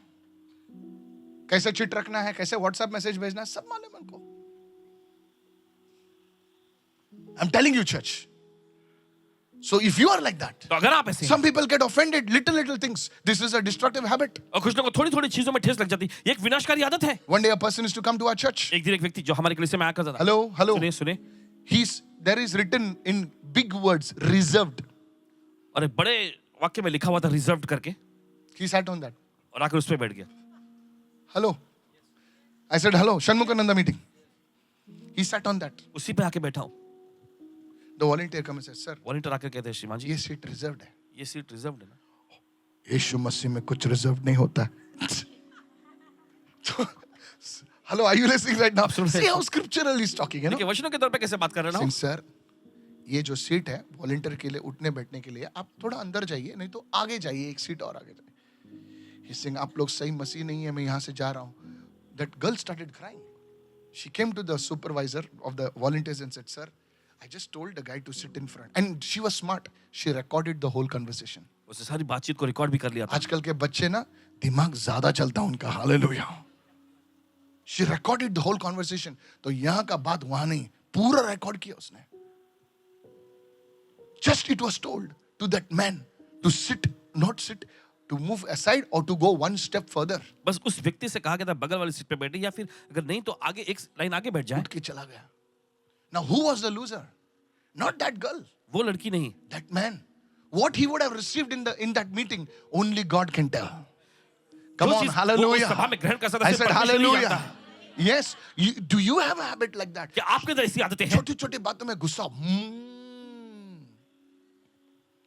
कैसे चिट रखना है, कैसे व्हाट्सएप मैसेज भेजना है, सब मालूम है उनको। I'm telling you, church. So if you are like that, तो अगर आप ऐसे हैं, some people get offended, little things. This is a destructive habit. और कुछ लोगों को थोड़ी थोड़ी चीजों में ठेस लग जाती, ये एक विनाशकारी आदत है। One day a person is to come to our church. एक दिन एक व्यक्ति जो हमारे कलीसिया में आया करता था, Hello. सुने सुने, There is written in big words, reserved. और एक बड़े वाक्य में लिखा हुआ था रिजर्व्ड करके, He sat on that. और आकर उस पे बैठ गया। Hello. I said, hello, Shanmukananda meeting. He sat on that. उसी पे आके बैठा हूँ। The volunteer comes and says, sir, volunteer आकर कहते हैं, श्रीमान जी ये सीट रिजर्व्ड है। ये सीट रिजर्व्ड है ना। यीशु मसीह में कुछ रिजर्व नहीं होता है। Hello, are you listening right now? सुन रहे See हैं। how scriptural he's talking, you know? देखिए वचनों के तौर पे कैसे बात कर रहे हैं ना। सर, ये जो सीट है वॉलंटियर के लिए उठने बैठने के लिए, आप थोड़ा अंदर जाइए, नहीं तो आगे जाइए, एक सीट और आगे जाइए। He's saying, आप लोग सही मसीह नहीं है, मैं यहाँ से जा रहा हूँ। That girl started crying. She came to the supervisor of the volunteers and said, sir, I just told the guy to sit in front. And she was smart. She recorded the whole conversation. उसने सारी बातचीत को रिकॉर्ड भी कर लिया था। आजकल के बच्चे ना दिमाग ज्यादा चलता है उनका। Hallelujah. She recorded the whole conversation. तो यहाँ का बात वहां नहीं, पूरा रिकॉर्ड किया उसने। Just it was told to that man to sit, not sit, to move aside or to go one step further. बस उस व्यक्ति से कहा गया था बगल वाली सीट पे बैठे, या फिर अगर नहीं तो आगे एक लाइन आगे बैठ जाए। उठ के चला गया। Now who was the loser? Not that girl, वो लड़की नहीं, that man. What he would have received in that meeting, only God can tell. Come जो on, चीज वो उस hallelujah. सभा में ग्रहण कर सकता I है, said सिर्फ परमेश्वर ही hallelujah. जानता है। Yes. Do you have a habit like that? क्या आपके अंदर ऐसी आदतें हैं? छोटी छोटी बातों में गुस्सा।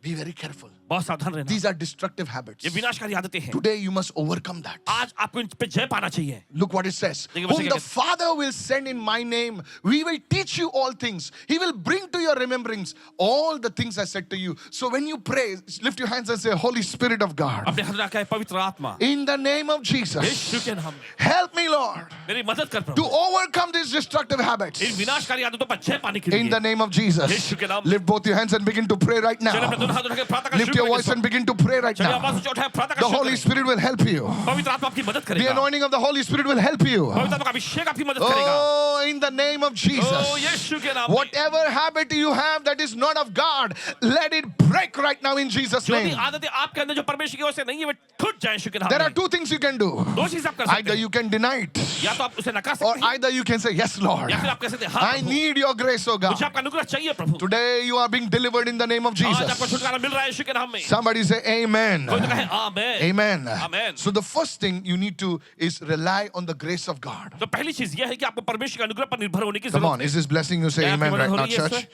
Be very careful. बहुत सावधान रहना। These are destructive habits. ये विनाशकारी आदतें हैं। Today you must overcome that. आज आपको इन पे जय पाना चाहिए। Look what it says. देखिए वचन Whom क्या the कहता है? Father will send in my name, we will teach you all things. He will bring to your remembrance all the things I said to you. So when you pray, lift your hands and say, Holy Spirit of God, अपने हाथ रखा है पवित्र आत्मा, in the name of Jesus, यीशु के नाम में help me, Lord, मेरी मदद कर to Prabhu, overcome these destructive habits. इन विनाशकारी आदतों पर जय पाने के In लिए। the name of Jesus. यीशु के नाम में। Lift both your hands and begin to pray right चलिए अपने दोनों now. हाथ उठाकर प्रार्थना करना Lift शुरू your करेंगे। voice and begin to pray right चलिए now. आवाज ऊंची उठाएं, प्रार्थना The करना शुरू Holy करें। Spirit will help you. पवित्र आत्मा आपकी मदद The करेगा। anointing of the Holy Spirit will help you. पवित्र आत्मा का अभिषेक आपकी मदद करेगा। Oh, in the name of O Jesus. यीशु के नाम में। Whatever habit you have that is not of God, let it break right now in Jesus' जो भी name. आदतें आपके अंदर जो परमेश्वर की ओर से नहीं है, वे टूट जाएं यीशु के नाम There are में। two things you can do. दो चीज आप कर सकते Either हैं, you can deny it, या तो आप उसे नकार or सकते हैं, either you can say, Yes, Lord. या फिर आप कह सकते हैं, हाँ I Prabhu, need your grace, oh मुझे God. आपका अनुग्रह चाहिए प्रभु। Today you are being delivered in the name of आज आपको Jesus. छुटकारा मिल रहा है यीशु के नाम में। Somebody say, Amen. कोई तो कहे आमेन। Amen. Amen. So the first thing you need to is rely on the grace of God. तो पहली चीज यह है कि आपको परमेश्वर के अनुग्रह पर निर्भर होने की Come जरूरत on, is this blessing you? Say क्या आपकी amen मदद right हो now, रही है church.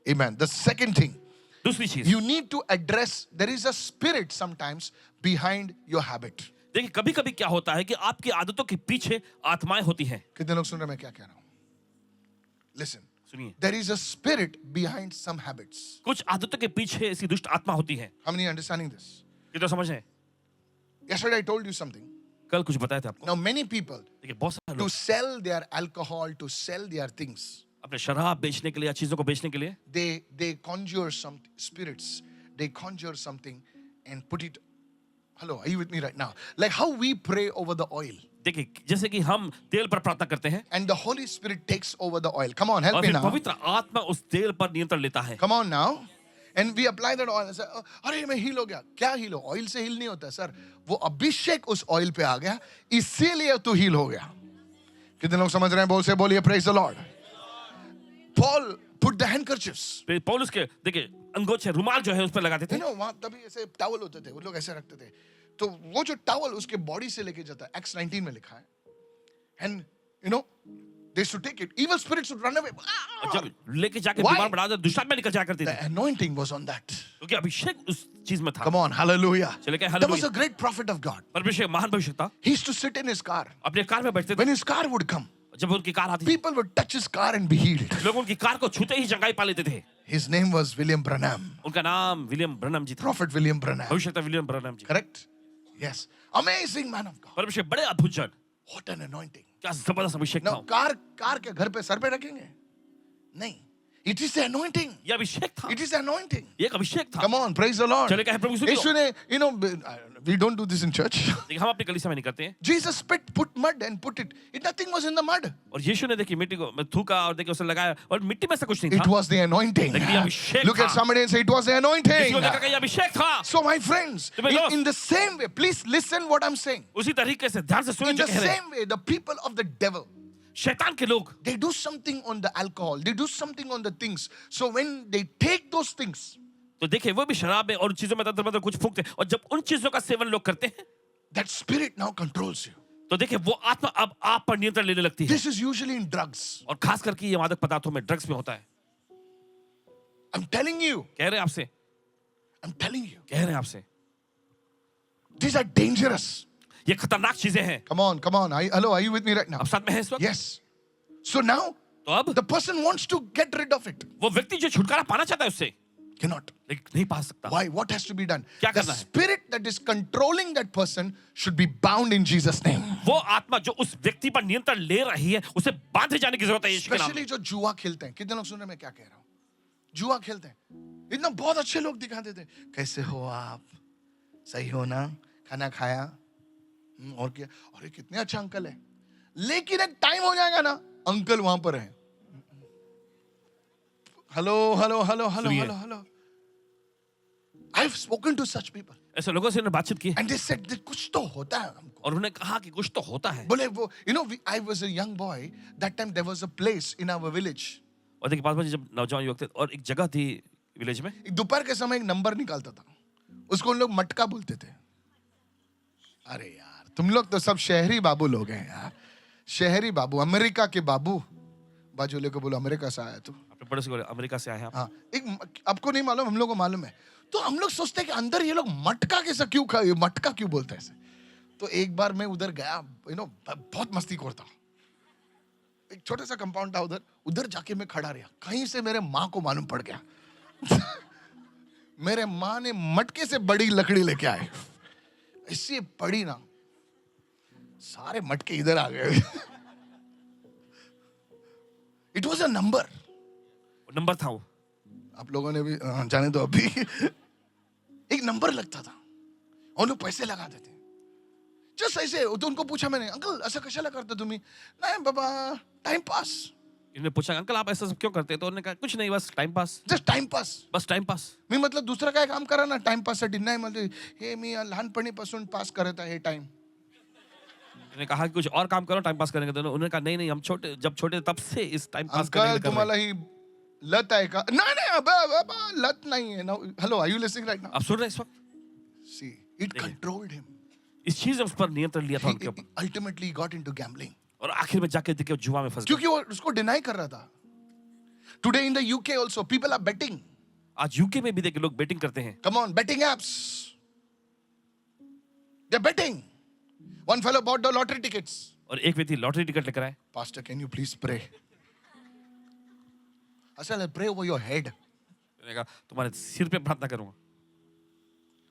Amen. The second thing, है। दूसरी चीज, You need to address, there is a spirit sometimes behind your habit. देखिए कभी कभी क्या होता है कि आपकी आदतों के पीछे आत्माएं होती हैं। कितने लोग सुन रहे हैं मैं क्या कह रहा हूं? Listen. सुनिए, There is a spirit behind some habits. कुछ आदतों के पीछे ऐसी दुष्ट आत्मा होती है। How many are understanding this? कितना समझ है? Yesterday I told you something. कल कुछ बताए थे आपको। Now many people, देखिए बहुत सारे to लोग sell their alcohol, to sell their things, अपने शराब बेचने के लिए या चीजों को बेचने के लिए they conjure some spirits, they conjure something and put it. Hello, are you with me right now? Like how we pray over the oil देखिए जैसे कि हम तेल पर प्रार्थना करते हैं and the Holy Spirit takes over the oil. Come on, help और me फिर now. पवित्र आत्मा उस तेल पर नियंत्रण लेता है। Come on now. And we apply that oil and say, "Oh, अरे मैं हील हो गया." क्या हील हो? ऑयल से हील नहीं होता सर, वो अभिषेक उस ऑयल पे आ गया, इसीलिए तू हील हो गया। कितने लोग समझ रहे हैं? बोल से बोलिए praise the Lord. Paul put the handkerchiefs. फिर पौलुस के देखिए अंगोछे रुमाल जो है उस पर लगाते थे। You know, वहां तभी ऐसे टॉवल होते थे, वो लोग ऐसे रखते थे, तो वो जो टॉवल उसके बॉडी से लेके जाता है, Acts 19 में लिखा है, and you know they should take it, evil spirits would run away. और जब लेके जाके Why? बीमार पड़ा दुष्ट आत्मा निकल जाया करती The थी anointing was on that. क्योंकि अभिषेक उस चीज में था। Come on, hallelujah. चले क्या, There was hallelujah. a great prophet of God. परमेश्वर महान भविष्य था, He used to sit in his car. अपने कार में बैठते थे, When his car would come, जब उनकी कार आती थी people would touch his car and be healed. लोग उनकी कार को छूते ही चंगाई पा लेते थे। His name was William Branham. उनका नाम विलियम ब्रनम जी था, Prophet William Branham. भविष्यवक्ता William ब्रनम ji. Correct? Yes. Amazing man of God. परमेश्वर बड़े अद्भुत जन, What an anointing. क्या जबरदस्त अभिषेक Now, था। कार के घर पे सर पे रखेंगे? नहीं. It is the anointing. ये अभिषेक था, It is the anointing. ये एक अभिषेक था। Come on, praise the Lord. चले क्या है प्रभु सुनिए। यीशु ने, you know, we don't do this in church. देखिए हम अपनी कलीसिया में नहीं करते हैं। Jesus put mud and put it. Nothing was in the mud. और यीशु ने देखिए मिट्टी को थूका और देखिए उसने लगाया और मिट्टी में से कुछ नहीं It था। was the anointing. लेकिन ये अभिषेक Look at था। somebody and say, it was the किसी anointing. को देखकर ये अभिषेक था। So my friends, तो मेरे दोस्त, in the same way, please listen what I'm saying. उसी तरीके से ध्यान से In सुनिए the जो कह रहे हैं। same way, the people of the devil, शैतान के लोग they do something on the alcohol, they do something on the things. So when they take those things, तो देखिए वो भी शराब में और चीजों में तंत्र मंत्र कुछ फूकते हैं और जब उन चीजों का सेवन लोग करते हैं that spirit now controls you. तो देखिए वो आत्मा अब आप पर नियंत्रण लेने लगती है। This is usually in drugs. और खास करके ये मादक पदार्थों में, ड्रग्स में होता है। I'm telling you, कह रहे हैं आपसे, I'm telling you, कह रहे हैं आपसे, these are dangerous. ये खतरनाक चीजें हैं। Come on, come on. Hello, are you with me right now? अब साथ में है इस वक्त? Yes. So now, तो अब the person wants to get rid of it. वो व्यक्ति जो छुटकारा पाना चाहता है उससे Cannot. लेकिन नहीं पा सकता। Why? What has to be done? क्या The करना है? spirit that is controlling that person should be bound in Jesus' name. वो आत्मा जो उस व्यक्ति पर नियंत्रण ले रही है उसे बांधे जाने की जरूरत है यीशु के नाम में। Especially जो जुआ खेलते हैं। कितने लोग सुन रहे हैं मैं क्या कह रहा हूँ? जुआ खेलते हैं। इतना बहुत अच्छे लोग दिखाते थे। कैसे हो आप? सही हो ना? खाना खाया? और क्या? अरे कितने अच्छा अंकल है। लेकिन एक टाइम हो जाएगा ना, अंकल वहां पर है। हेलो हेलो हेलो हेलो सुनिए। Hello hello. I've spoken to such people ऐसे लोगों से उन्होंने बातचीत की and they said that कुछ तो होता है हमको। और उन्होंने कहा कि कुछ तो होता है। बोले वो, you know, I was a young boy. That time there was a place in our village. और देखिए 5 बजे जब नौजवान युवक थे और एक जगह थी विलेज में, एक दोपहर के समय एक नंबर निकालता था, उसको उन लोग मटका बोलते थे। अरे यार, तुम लोग तो सब शहरी बाबू लोग हैं यार, शहरी बाबू, अमेरिका के बाबू। बाजूले को बोलो अमेरिका से आया तू। अपने पड़ोसी को अमेरिका से आए हैं आप। हाँ, एक आपको नहीं मालूम, हम लोग को मालूम है। तो हम लोग सोचते हैं कि अंदर ये लोग मटका कैसा क्यों खाए, मटका क्यों बोलते हैं ऐसे। तो एक बार मैं उधर गया, बहुत मस्ती करता। एक छोटा सा कंपाउंड था उधर, उधर जाके मैं खड़ा रहा। कहीं से मेरे माँ को मालूम पड़ गया। मेरे माँ ने मटके से बड़ी लकड़ी लेके आए, ऐसी पड़ी ना, सारे मटके इधर आ गए। It was a number. Number था वो। आप लोगों ने भी जाने दो अभी। एक नंबर लगता था और लोग पैसे लगाते थे जस्ट ऐसे। तो उनको पूछा मैंने, अंकल ऐसा कशाला करते तुम्ही? नहीं बाबा, टाइम पास। इन्होंने पूछा अंकल आप ऐसा सब क्यों करते हैं? तो उन्होंने कहा कुछ नहीं, बस time pass. Just time pass. बस टाइम पास। मी मतलब दुसरं काय काम करा ना टाइम पास साठी? नाही म्हणजे हे मी लहानपणीपासून पास करत आहे टाइम। उन्होंने कहा कि कुछ और काम करो, टाइम पास करेंगे। तो उन्होंने कहा नहीं नहीं, हम जब छोटे तब से इस टाइम पास करने अंकल के लिए कर रहे तुम्हाला ही लत आहे का? नाही नाही बाबा, लत नाही है। Hello, are you listening right हैं। नाउ? आप सुन रहे हैं इस वक्त? See, it controlled him. इस चीज ने उस पर नियंत्रण लिया था उनके ऊपर अल्टीमेटली गॉट इनटू गैम्बलिंग। और आखिर में जाके देखिए जुआ में फंस गए। क्योंकि वो उसको डिनाई कर रहा था। Today in the UK also people are betting. आज यूके में भी देखिए लोग बेटिंग करते हैं. Come on, betting apps. They're betting. One fellow bought the lottery tickets. और एक व्यक्ति लॉटरी टिकट लेकर आए. Pastor, can you please pray? I said, I'll pray over your head. मैंने कहा तुम्हारे सिर पे प्रार्थना करूंगा.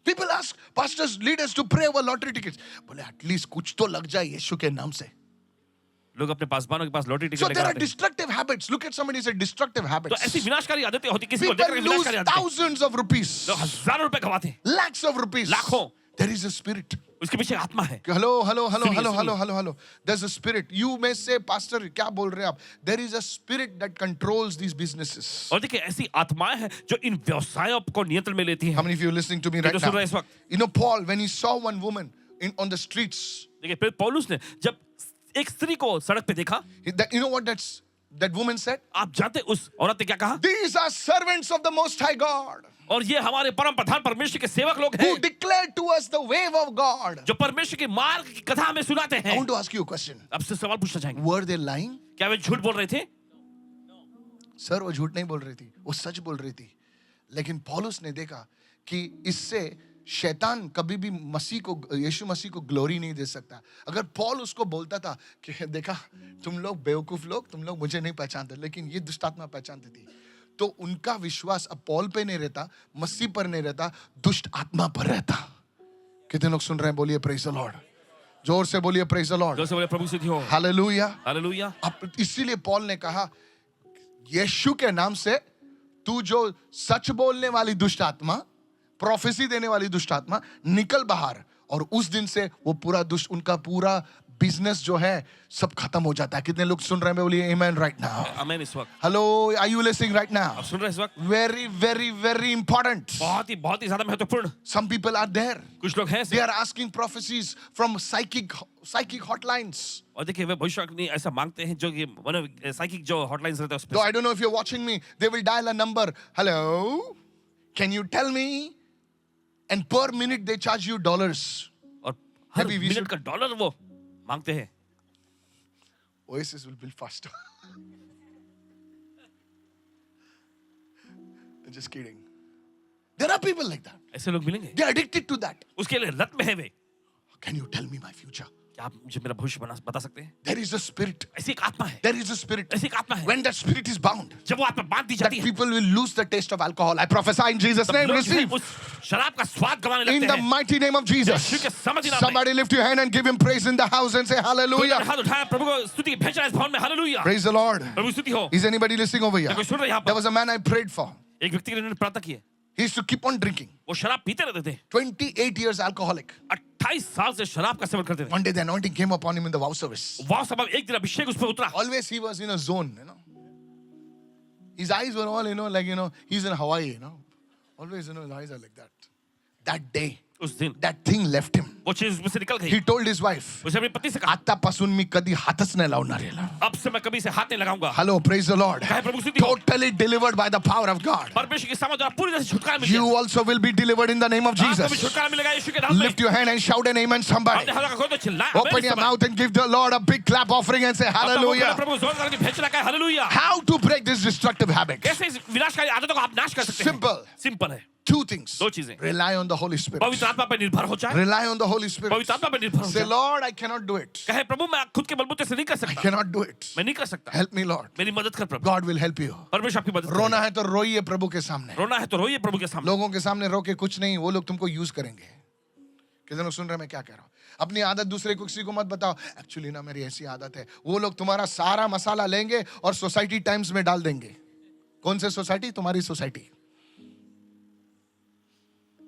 People ask pastors, leaders to pray over lottery tickets. बोले at least कुछ तो लग जाए यीशु के नाम से. लोग अपने पासवानों के पास लॉटरी टिकट So लेकर there are आते हैं. destructive habits. Look at somebody say destructive तो habits. ऐसी विनाशकारी आदतें होती किसी को People देखकर lose विनाशकारी आदतें. thousands of rupees, लोग हजारों रुपए गवाते हैं. lakhs of rupees. लाखों. There is a spirit. उसके पीछे आत्मा है. Hello, hello, hello, सुनिए, hello, सुनिए. hello, hello, hello. There's a spirit. You may say, Pastor, क्या बोल रहे हैं आप? There is a spirit that controls these businesses. और देखिए ऐसी आत्माएं हैं जो इन व्यवसायों को नियंत्रण में लेती How हैं. many of you are listening to me ये right तो सुन now? रहे हैं इस वक्त. You know, Paul, when he saw one woman on the streets, देखिए फिर पौलुस ने जब एक स्त्री को सड़क पे देखा, you know what that woman said? आप जानते उस औरत ने क्या कहा? These are servants of the Most High God और ये हमारे परम प्रधान परमेश्वर के सेवक लोग हैं who declare to us the way of God. जो परमेश्वर के मार्ग की कथा हमें सुनाते I हैं. want to ask you a question. आपसे सवाल पूछना चाहेंगे. Were they lying? क्या वे झूठ बोल रहे थे? सर वो झूठ नहीं बोल रही थी, वो सच बोल रही थी. लेकिन पौलुस ने देखा कि इससे शैतान कभी भी यीशु मसीह को ग्लोरी नहीं दे सकता. अगर पॉल उसको बोलता था कि देखा तुम लोग बेवकूफ लोग, तुम लोग मुझे नहीं पहचानते, लेकिन ये दुष्ट आत्मा पहचानती थी, तो उनका विश्वास अब पॉल पे नहीं रहता, मसीह पर नहीं रहता, दुष्ट आत्मा पर रहता. कितने लोग सुन रहे हैं? बोलिए प्रेज द लॉर्ड. जोर से बोलिए प्रेज द लॉर्ड. जो से बोले प्रभु स्तुति हो. हालेलुया. हालेलुया. अब इसीलिए पॉल ने कहा यीशु के नाम से तू जो सच बोलने वाली दुष्ट आत्मा, प्रोफेसी देने वाली दुष्ट आत्मा, निकल बाहर. और उस दिन से वो पूरा दुष्ट, उनका पूरा बिजनेस जो है सब खत्म हो जाता है. कितने लोग सुन रहे हैं? बोलिए आमेन राइट नाउ. आमीन. इस वक्त hello, are you listening right now? आप सुन रहे हैं इस वक्त? Very very very important. बहुत ही ज्यादा महत्वपूर्ण. Some people are there. कुछ लोग हैं They ऐसे. are asking prophecies from psychic hotlines. और देखिए वे भविष्यवाणी ऐसा मांगते हैं जो कि साइकिक जो हॉटलाइंस रहते हैं उस Though पे. I don't know if you're watching me, they will dial a number. Hello, can you tell me? And per minute they charge you dollars. और हर Maybe we मिनट should- का डॉलर वो मांगते हैं. Oasis will build faster. Just kidding. There are people like that. ऐसे लोग मिलेंगे. They're addicted to that. उसके लिए रत में है वे. Can you tell me my future? क्या आप मुझे मेरा भविष्य बता सकते हैं? There is a spirit. ऐसी एक आत्मा है. There is a spirit. ऐसी एक आत्मा है. When that spirit is bound, जब वो आत्मा बांध दी that जाती है, people will lose the taste of alcohol. I prophesy in Jesus' तब name. लोग जो है Receive. उस शराब का स्वाद गंवाने In लगते the हैं. mighty name of Jesus. यीशु के समझ नाम में. Somebody lift your hand and give him praise in the house and say कोई hallelujah. हाथ उठाया प्रभु को स्तुति भेज रहा है इस भवन में. हालेलुया. Praise the Lord. प्रभु स्तुति हो. Is anybody listening over here? कोई सुन रहे हैं यहाँ There पर? was a man I prayed for. एक व्यक्ति के लिए उन्होंने प्रार्थना की है. He used to keep on drinking. वो शराब पीते रहते थे. 28 years alcoholic. 28 साल से शराब का सेवन करते थे. One day the anointing came upon him in the vow service. वाह साहब एक दिन अभिषेक उस पर उतरा. Always he was in a zone, His eyes were all, like, he's in Hawaii, Always, his eyes are like that. That day, उस दिन that thing left him. वो चीज उसमें से निकल गई. He told his wife, उसे अपनी पत्नी से कहा, आतापासून मी कधी हातच नाही लावणार याला. अब से मैं कभी से हाथ नहीं लगाऊंगा. Hello, praise the Lord. कहे प्रभु स्तुति हो. Totally delivered by the power of God. परमेश्वर की समझ द्वारा पूरी तरह से छुटकारा मिल You गया. also will be delivered in the name of आपको भी Jesus. छुटकारा मिलेगा यीशु के नाम में. Lift your hand and shout an amen, somebody. अपने हाथों का खोल दो, चिल्लाए. Open your mouth and give the Lord a big clap offering and say hallelujah. प्रभु जोर करके भेज रखा है. Hallelujah. How to break this destructive habit? कैसे इस विनाशकारी आदतों को आप नाश कर सकते हैं? Simple. सिंपल है. Two things. दो चीजें. Rely on the Holy Spirit. पवित्र आत्मा पर निर्भर हो जाए. Rely on the Holy Spirit. पवित्र आत्मा पर निर्भर हो Say, जाए. Lord, I cannot do it. कहे प्रभु मैं खुद के बलबूते से नहीं कर I सकता. cannot do it. मैं नहीं कर सकता. Help me, Lord. मेरी मदद कर प्रभु. God will help you. परमेश्वर आपकी मदद रोना करेगा. है तो रोइए प्रभु के सामने. रोना है तो रोइए प्रभु के सामने. लोगों के सामने रो के कुछ नहीं, वो लोग तुमको यूज करेंगे. कितने लोग सुन रहे हैं मैं क्या कह रहा हूँ? अपनी आदत दूसरे को किसी को मत बताओ. एक्चुअली ना मेरी ऐसी आदत है. वो लोग तुम्हारा सारा मसाला लेंगे और सोसाइटी टाइम्स में डाल देंगे. कौन से सोसाइटी? तुम्हारी society.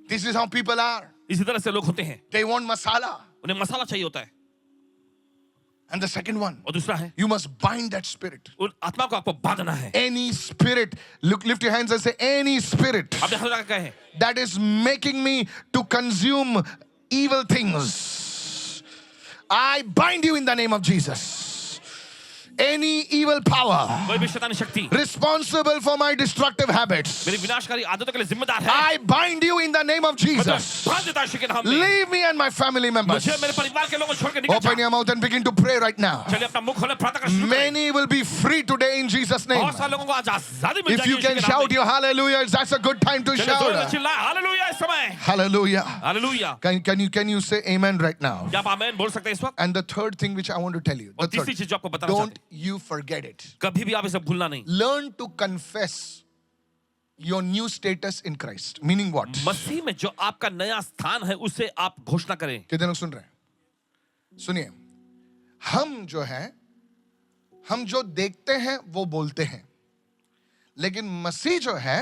This is how people are. इसी तरह से लोग होते हैं. They want masala. उन्हें मसाला चाहिए होता है. And the second one, और दूसरा है you must bind that spirit. उन आत्मा को आपको बांधना है. Any spirit, lift your hands and say, any spirit आपने हाथ लगा के कहे that is making me to consume evil things, I bind you in the name of Jesus. any evil power कोई भी शैतानी शक्ति responsible for my destructive habits, मेरी विनाशकारी आदतों के लिए जिम्मेदार है, I bind you in the name of मैं तुम्हें Jesus. बांध देता हूं यीशु के नाम में। Leave me and my family members. मुझे मेरे परिवार के लोगों को छोड़ के निकल Open जा। your mouth and begin to pray right now. चलिए अपना मुंह खोले, प्रार्थना करना शुरू करें। Many will be free today in Jesus' name. बहुत सारे लोगों को आज आजादी मिल If जाएगी you यीशु can के नाम shout में। your hallelujah, that's a good time to चलिए जोर से shout. चिल्लाएं, हालेलुया इस समय, Hallelujah. Hallelujah. Can you say amen right now? क्या आप आमेन बोल सकते हैं इस वक्त? And the third thing which I want to tell you, और the तीसरी third, चीज जो आपको बताना don't चाहते you forget it. हैं, कभी भी आप इसे भूलना नहीं। Learn to confess your new status in Christ. Meaning what? मसीह में जो आपका नया स्थान है उसे आप घोषणा करें। कितने लोग सुन रहे हैं? सुनिए, हम जो देखते हैं वो बोलते हैं, लेकिन मसीह जो है,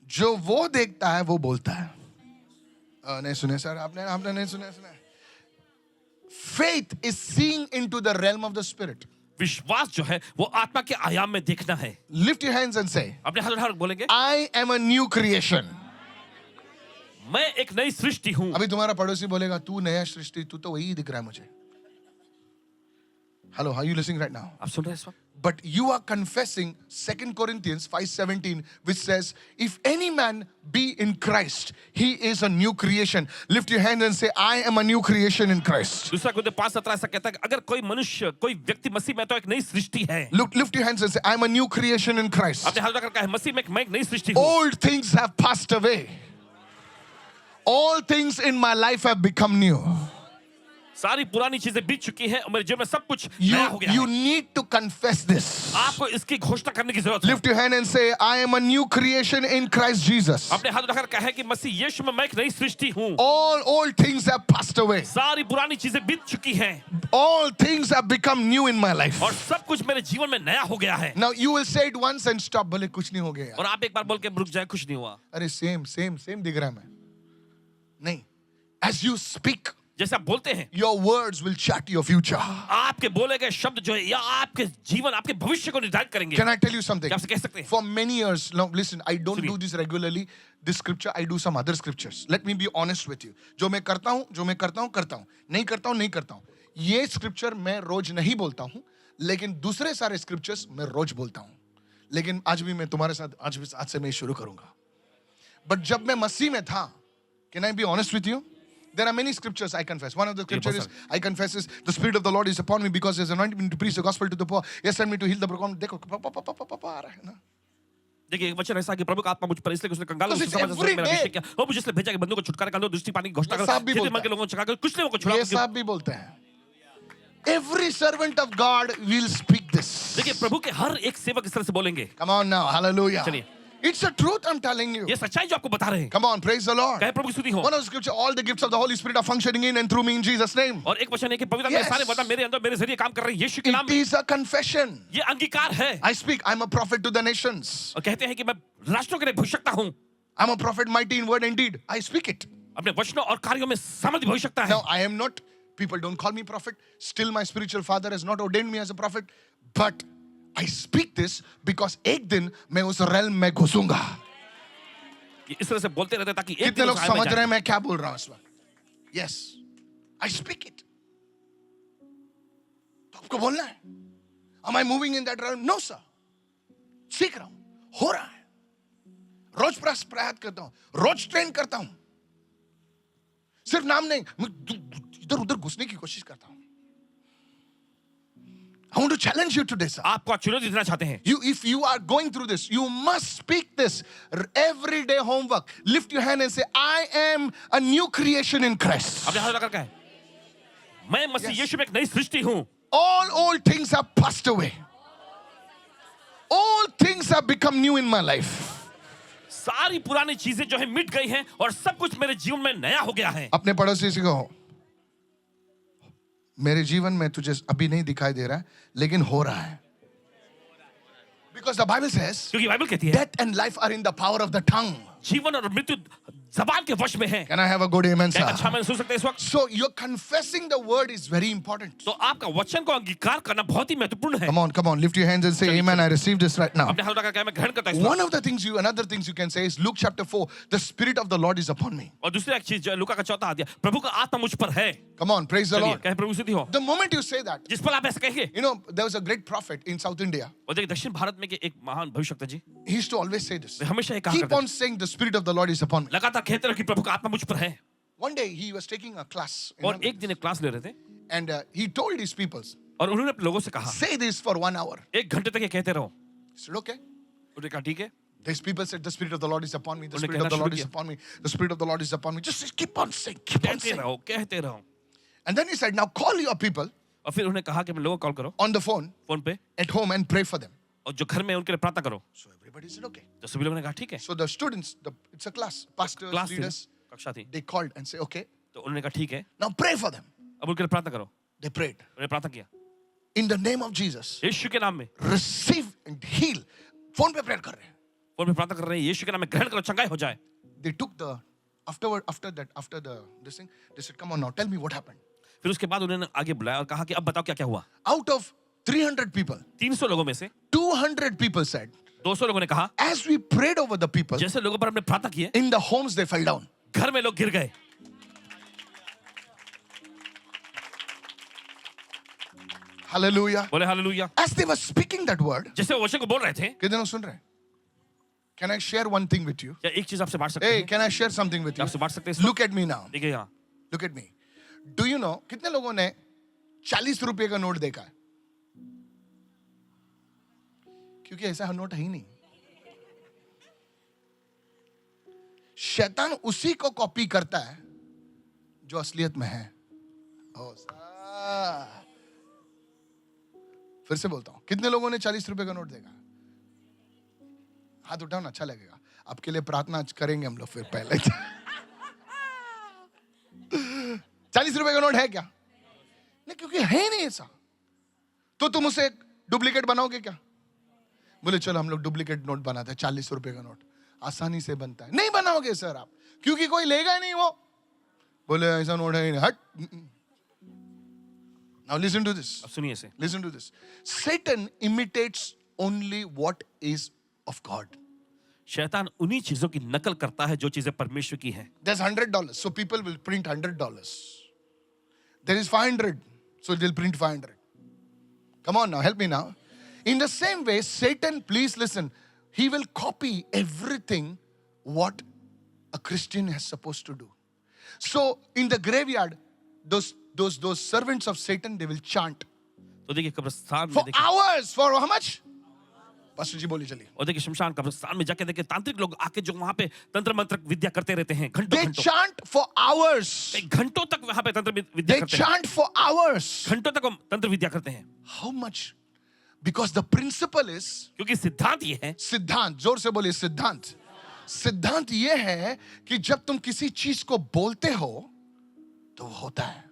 जो वो देखता है वो बोलता है। नहीं सुने सर, आपने नहीं सुने? Faith is seeing into the realm of the spirit. विश्वास जो है वो आत्मा के आयाम में देखना है। Lift your hands and say, अपने हाथ उठाकर बोलेंगे, I am a new creation. मैं एक नई सृष्टि हूं। अभी तुम्हारा पड़ोसी बोलेगा, तू नया सृष्टि, तू तो वही दिख रहा है मुझे। Hello, are you listening right now? आप सुन रहे हैं इस वक्त? But you are confessing 2 Corinthians 5:17, which says, if any man be in Christ, he is a new creation. Lift your hand and say, I am a new creation in Christ. दूसरा कुरिन्थियों 5:17 ऐसा कहता है कि अगर कोई मनुष्य, कोई व्यक्ति मसीह में, तो एक नई सृष्टि है। Lift your hands and say, I am a new creation in Christ. अपने हाथ उठाकर कहा, मसीह में मैं एक नई सृष्टि हूं। Old things have passed away. All things in my life have become new. सारी पुरानी चीजें बीत चुकी हैं और मेरे जीवन में सब कुछ नया हो गया You है। need to confess this. आपको इसकी घोषणा करने की जरूरत है। Lift your hand and say, I am a new creation in Christ Jesus. अपने हाथ उठाकर कहा कि मसीह यीशु में मैं एक नई सृष्टि हूं। All old things have passed away. सारी पुरानी चीजें बीत चुकी हैं All things have become new in my life. और सब कुछ मेरे जीवन में नया हो गया है। Now you will say it once and stop. बोले कुछ नहीं हो गया। और आप एक बार बोल के रुक जाए, कुछ नहीं हुआ। अरे same दिख रहा है मैं। नहीं. As you speak, जैसे आप बोलते हैं, your words will chart your future. आपके बोले गए शब्द जो है या आपके जीवन, आपके भविष्य को निर्धारित करेंगे। Can I tell you something? क्या आपसे कह सकते हैं? For many years, now listen, I don't सुनिए। do this regularly. This scripture, I do some other scriptures. Let me be honest with you. जो मैं करता हूँ, करता हूँ। नहीं करता हूँ। ये scripture मैं रोज नहीं बोलता हूँ, लेकिन दूसरे सारे scriptures मैं रोज बोलता हूँ। लेकिन आज भी मैं तुम्हारे साथ, आज से मैं शुरू करूँगा। But जब मैं मसीह में था, can I be honest with you? There are many scriptures I confess. One of the scriptures is, I confess is, the Spirit of the Lord is upon me because He has anointed me to preach the gospel to the poor. He has sent me to heal the broken. देखो, आ रहा है ना? देखिए एक वचन ऐसा कि प्रभु का आत्मा मुझ पर इसलिए कि उसने कंगालों को Because सुसमाचार every सुनाने मेरा day- अभिषेक किया और मुझे इसलिए भेजा कि बंदों को छुटकारा कर दो, दृष्टि पाने की घोषणा ये सब भी करो, बोलता मन के लोगों को छुड़ा कर, कुछ लोगों को छुड़ा ये सब भी बोलते हैं। Every servant of God will speak this. देखिए प्रभु के हर एक सेवक इस तरह से बोलेंगे। Come on now, hallelujah. चलिए। It's a truth I'm telling you. ये सच्चाई जो आपको बता रहे हैं। Come on, praise the Lord. कहे प्रभु की स्तुति हो। One of the scripture, all the gifts of the Holy Spirit are functioning in and through me in Jesus' name. और एक वचन है कि पवित्र आत्मा के Yes. सारे वरदान मेरे अंदर मेरे जरिए काम कर रहे हैं यीशु के नाम It में। is a confession. ये अंगीकार है I speak, I'm a prophet to the nations. और कहते हैं कि मैं राष्ट्रों के लिए भविष्यता हूँ। I'm a prophet mighty in word and deed. I speak it. अपने वचनों और कार्यों में समझ भविष्यता है। Now, I am not, people don't call me prophet. Still, my spiritual father has not ordained me as a prophet. But I speak this because एक दिन मैं उस realm में घुसूंगा. कि इस तरह से बोलते रहते हैं ताकि एक कितने दिन लोग उस आय में समझ रहे हैं जाए। मैं क्या बोल रहा हूं इस वक्त? Yes, I speak it. तो आपको बोलना है. Am I moving in that realm? No, sir. सीख रहा हूं, हो रहा है. रोज प्रयास करता हूं, रोज ट्रेन करता हूं. सिर्फ नाम नहीं, मैं इधर उधर घुसने की कोशिश करता हूं. I want to challenge you today, sir. आपको चुनौती देना चाहते हैं। If you are going through this, you must speak this everyday homework. Lift your hand and say, I am a new creation in Christ. अपने हाथ लगाकर कहें, मैं मसीह Yes. यीशु में एक नई सृष्टि हूँ। All old things have passed away. All things have become new in my life. सारी पुरानी चीजें जो है मिट गई हैं और सब कुछ मेरे जीवन में नया हो गया है। अपने पड़ोसी से कहो, मेरे जीवन में तुझे अभी नहीं दिखाई दे रहा है, लेकिन हो रहा है. Because the Bible says, क्योंकि बाइबल कहती है death and life are in the power of the tongue. जीवन और मृत्यु जबान के वश में है। Can I have a good amen, क्या एक अच्छा sir? मैंने सुन सकते हैं इस वक्त? So you're confessing the word is very important. तो आपका वचन को अंगीकार करना बहुत ही महत्वपूर्ण है। Come on, lift your hands and say, Amen. I received this right now. अपने हाथ उठाकर क्या मैं ग्रहण करता हूं इस वक्त। One of the things another things you can say is Luke chapter 4, the Spirit of the Lord is upon me. और दूसरी एक चीज लूका का चौथा अध्याय, प्रभु का आत्मा मुझ पर है। Come on, praise the चलिए, Lord. कहे प्रभु स्तुति हो। The moment you say that, जिस पर आप ऐसे कहेंगे, you know, there was a great prophet in South India. और देखिए दक्षिण भारत में के एक महान भविष्यवक्ता जी He used to always say this. वे हमेशा ये कहा Keep करते on saying the Spirit of the Lord is upon me. थे, लगातार कहते रहो कि प्रभु का आत्मा मुझ पर है। One day he was taking a class और एक दिन एक क्लास ले रहे थे and he told his people, और उन्होंने अपने लोगों से कहा, say this for 1 hour. 1 घंटे तक ये कहते रहो। He said, okay. उन्होंने कहा ठीक है। These people said, the Spirit of the Lord is upon me. The उन्होंने Spirit of the कहना Lord शुरू is किया। upon me. The Spirit of the Lord is upon me. Just keep on saying, keep on कहते saying. रहो, कहते रहो। And then he said, now call your people और फिर उन्होंने कहा कि अपने लोगों को कॉल करो on the phone फोन पे, at home and pray for them. और जो घर में है उनके लिए प्रार्थना करो। So everybody said, okay. तो सभी लोगों ने कहा ठीक है। So the students, it's a class, pastors, class थी, leaders, कक्षा थी। they called and say, okay, तो उन्होंने कहा ठीक है, now pray for them. अब उनके लिए प्रार्थना करो। They prayed. उन्होंने प्रार्थना किया, In the name of Jesus, यीशु के नाम में। receive and heal. Phone पे prayer कर रहे हैं. फोन पे प्रार्थना कर रहे हैं, यीशु के नाम में ग्रहण करो, चंगाई हो जाए। They took the, after this thing, they said, come on now, tell me what happened. फिर उसके बाद उन्होंने आगे बुलाया और कहा कि अब बताओ क्या क्या हुआ। Out of 300 people, 300 लोगों में से 200 people said, 200 लोगों ने कहा, as we prayed over the people, जैसे लोगों पर हमने प्रार्थना की है, in the homes they fell down. घर में लोग गिर गए। Hallelujah. बोले hallelujah. As they were speaking that word, जैसे वो वचन को बोल रहे थे, कितने लोग सुन रहे हैं? Can I share one thing with you? क्या एक चीज आपसे बांट सकते Hey, हैं? can I share something with you? आपसे बांट सकते हैं? Look at me now. देखिए यहाँ, Look at me. Do you know कितने लोगों ने 40 रुपए का नोट देखा है? क्योंकि ऐसा नोट है ही नहीं। शैतान उसी को कॉपी करता है जो असलियत में है। फिर से बोलता हूं, कितने लोगों ने 40 रुपए का नोट देखा? हाथ उठाओ ना, अच्छा लगेगा। आपके लिए प्रार्थना करेंगे हम लोग फिर पहले। 40 रुपए का नोट है क्या? नहीं, क्योंकि है ही नहीं ऐसा। तो तुम उसे डुप्लीकेट बनाओगे क्या? बोले चलो हम लोग डुप्लीकेट नोट बनाते हैं, 40 रुपए का नोट आसानी से बनता है। नहीं बनाओगे सर आप, क्योंकि कोई लेगा नहीं वो। बोले ऐसा नोट है ही नहीं, हट। Now listen to this. अब सुनिए इसे। Listen to this. Satan imitates only what is of God. शैतान उन्हीं चीजों की नकल करता है जो चीजें परमेश्वर की हैं। There's $100, so people will print $100. There is 500, so they'll print 500. Come on now, help me now. In the same way, Satan, please listen, he will copy everything what a Christian is supposed to do. So in the graveyard, those servants of Satan, they will chant तो देखिए कब्रिस्तान में for देखिए, hours. For how much? Pastor ji बोलिए चलिए. और देखिए शमशान कब्रिस्तान में जाके देखिए तांत्रिक लोग आके जो वहां पे तंत्र मंत्र विद्या करते रहते हैं घंटों They घंटों, chant for hours. घंटों तक वहां पे तंत्र विद्या They करते हैं, chant for hours. घंटों तक वो तंत्र विद्या करते हैं। How much? Because the principle is क्योंकि सिद्धांत ये है, सिद्धांत. जोर से बोलिए सिद्धांत. सिद्धांत ये है कि जब तुम किसी चीज को बोलते हो तो वो होता है.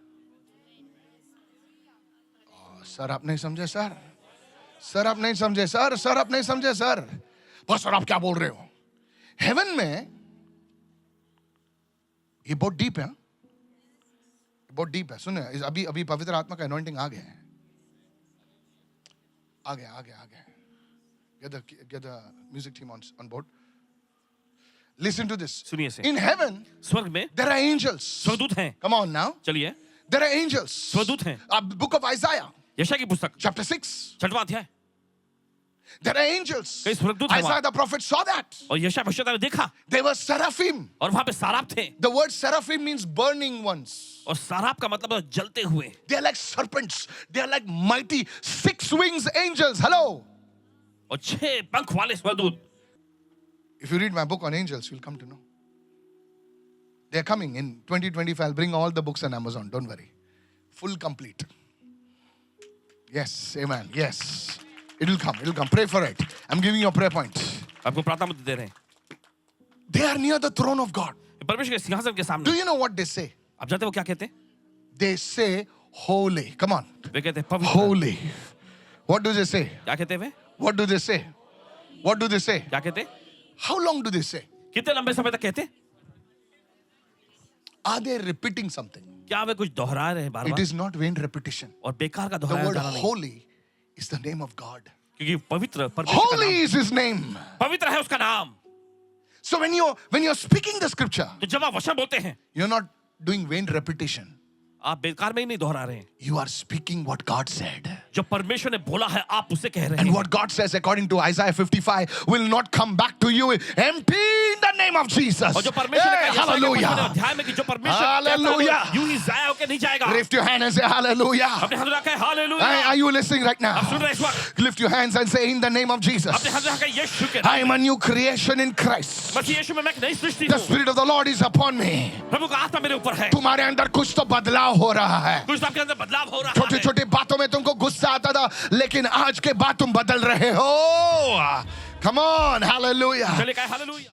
सर आप नहीं समझे सर. सर आप नहीं समझे सर. सर आप नहीं समझे सर. बस सर आप क्या बोल रहे हो? हेवन में ये बहुत डीप है. बहुत डीप है. सुनिए अभी अभी पवित्र आत्मा का अनॉइंटिंग आ गया है. आ गया. Get the music team on board. Listen to this. सुनिए इसे। In heaven, स्वर्ग में there are angels. स्वदूत हैं। Come on now. चलिए, There are angels. स्वदूत हैं। Book of Isaiah, यशायाह की पुस्तक chapter 6. 6वां अध्याय, There are angels. कई स्वर्गदूत हैं Isaiah वहां। the prophet saw that. और यशायाह भविष्यद्वक्ता ने देखा, They were seraphim. और वहां पे साराप थे, The word seraphim means burning ones. और साराप का मतलब है जलते हुए। They are like serpents. They are like mighty 6 wings angels. Hello. और 6 पंख वाले स्वदूत। If you read my book on angels, you'll come to know. They are coming in 2025. I'll bring all the books on Amazon. Don't worry. Full complete. Yes, amen. Yes. It will come. It will come. Pray for it. I'm giving you a prayer point. आपको प्रार्थना मत दे रहे हैं। They are near the throne of God. परमेश्वर के सिंहासन के Do सामने। you know what they say? आप जानते हैं वो क्या कहते हैं? They say holy. Come on. वे कहते हैं पवित्र। Holy. What do they say? क्या कहते हैं वे? What do they say? What do they say? क्या कहते हैं? How long do they say? कितने लंबे समय तक कहते हैं? Are they repeating something? क्या वे कुछ दोहरा रहे हैं बार It bar? is not vain repetition. और बेकार का The दोहराया word जाना नहीं, holy is the name of God. क्योंकि पवित्र परमेश्वर का Holy नाम is his name. पवित्र है उसका नाम. So when you're speaking the scripture, तो जब आप वचन बोलते हैं, you're not doing vain repetition. आप बेकार में ही नहीं दोहरा रहे हैं. You are speaking what God said. जो परमेश्वर ने बोला है आप उसे कह रहे And हैं. what God says according to Isaiah 55 will not come back to you empty in the name of Jesus. और जो परमेश्वर ने Hey, कहा यशायाह के 55वें hallelujah. अध्याय में कि जो परमेश्वर कहता है वो Hallelujah. यूं ही जाया होकर नहीं जाएगा. Lift your hand and say hallelujah. अपने हाथ रखा है hallelujah. Are you listening right now? आप सुन रहे हैं इस वक्त? Lift your hands and say in the name of Jesus. अपने हाथ रखा है यीशु के I नाम am में. a new creation in Christ. मसीह यीशु में मैं एक नई सृष्टि The हूँ. Spirit of the Lord is upon me. प्रभु का आत्मा मेरे ऊपर है. तुम्हारे अंदर कुछ तो बदलाव हो रहा है. कुछ तो आपके अंदर बदलाव हो रहा छोटी है. छोटी बातों में तुमको गुस्सा आता था, लेकिन आज के बाद तुम बदल रहे हो. Come on, hallelujah. चलिए कहे हालेलुया.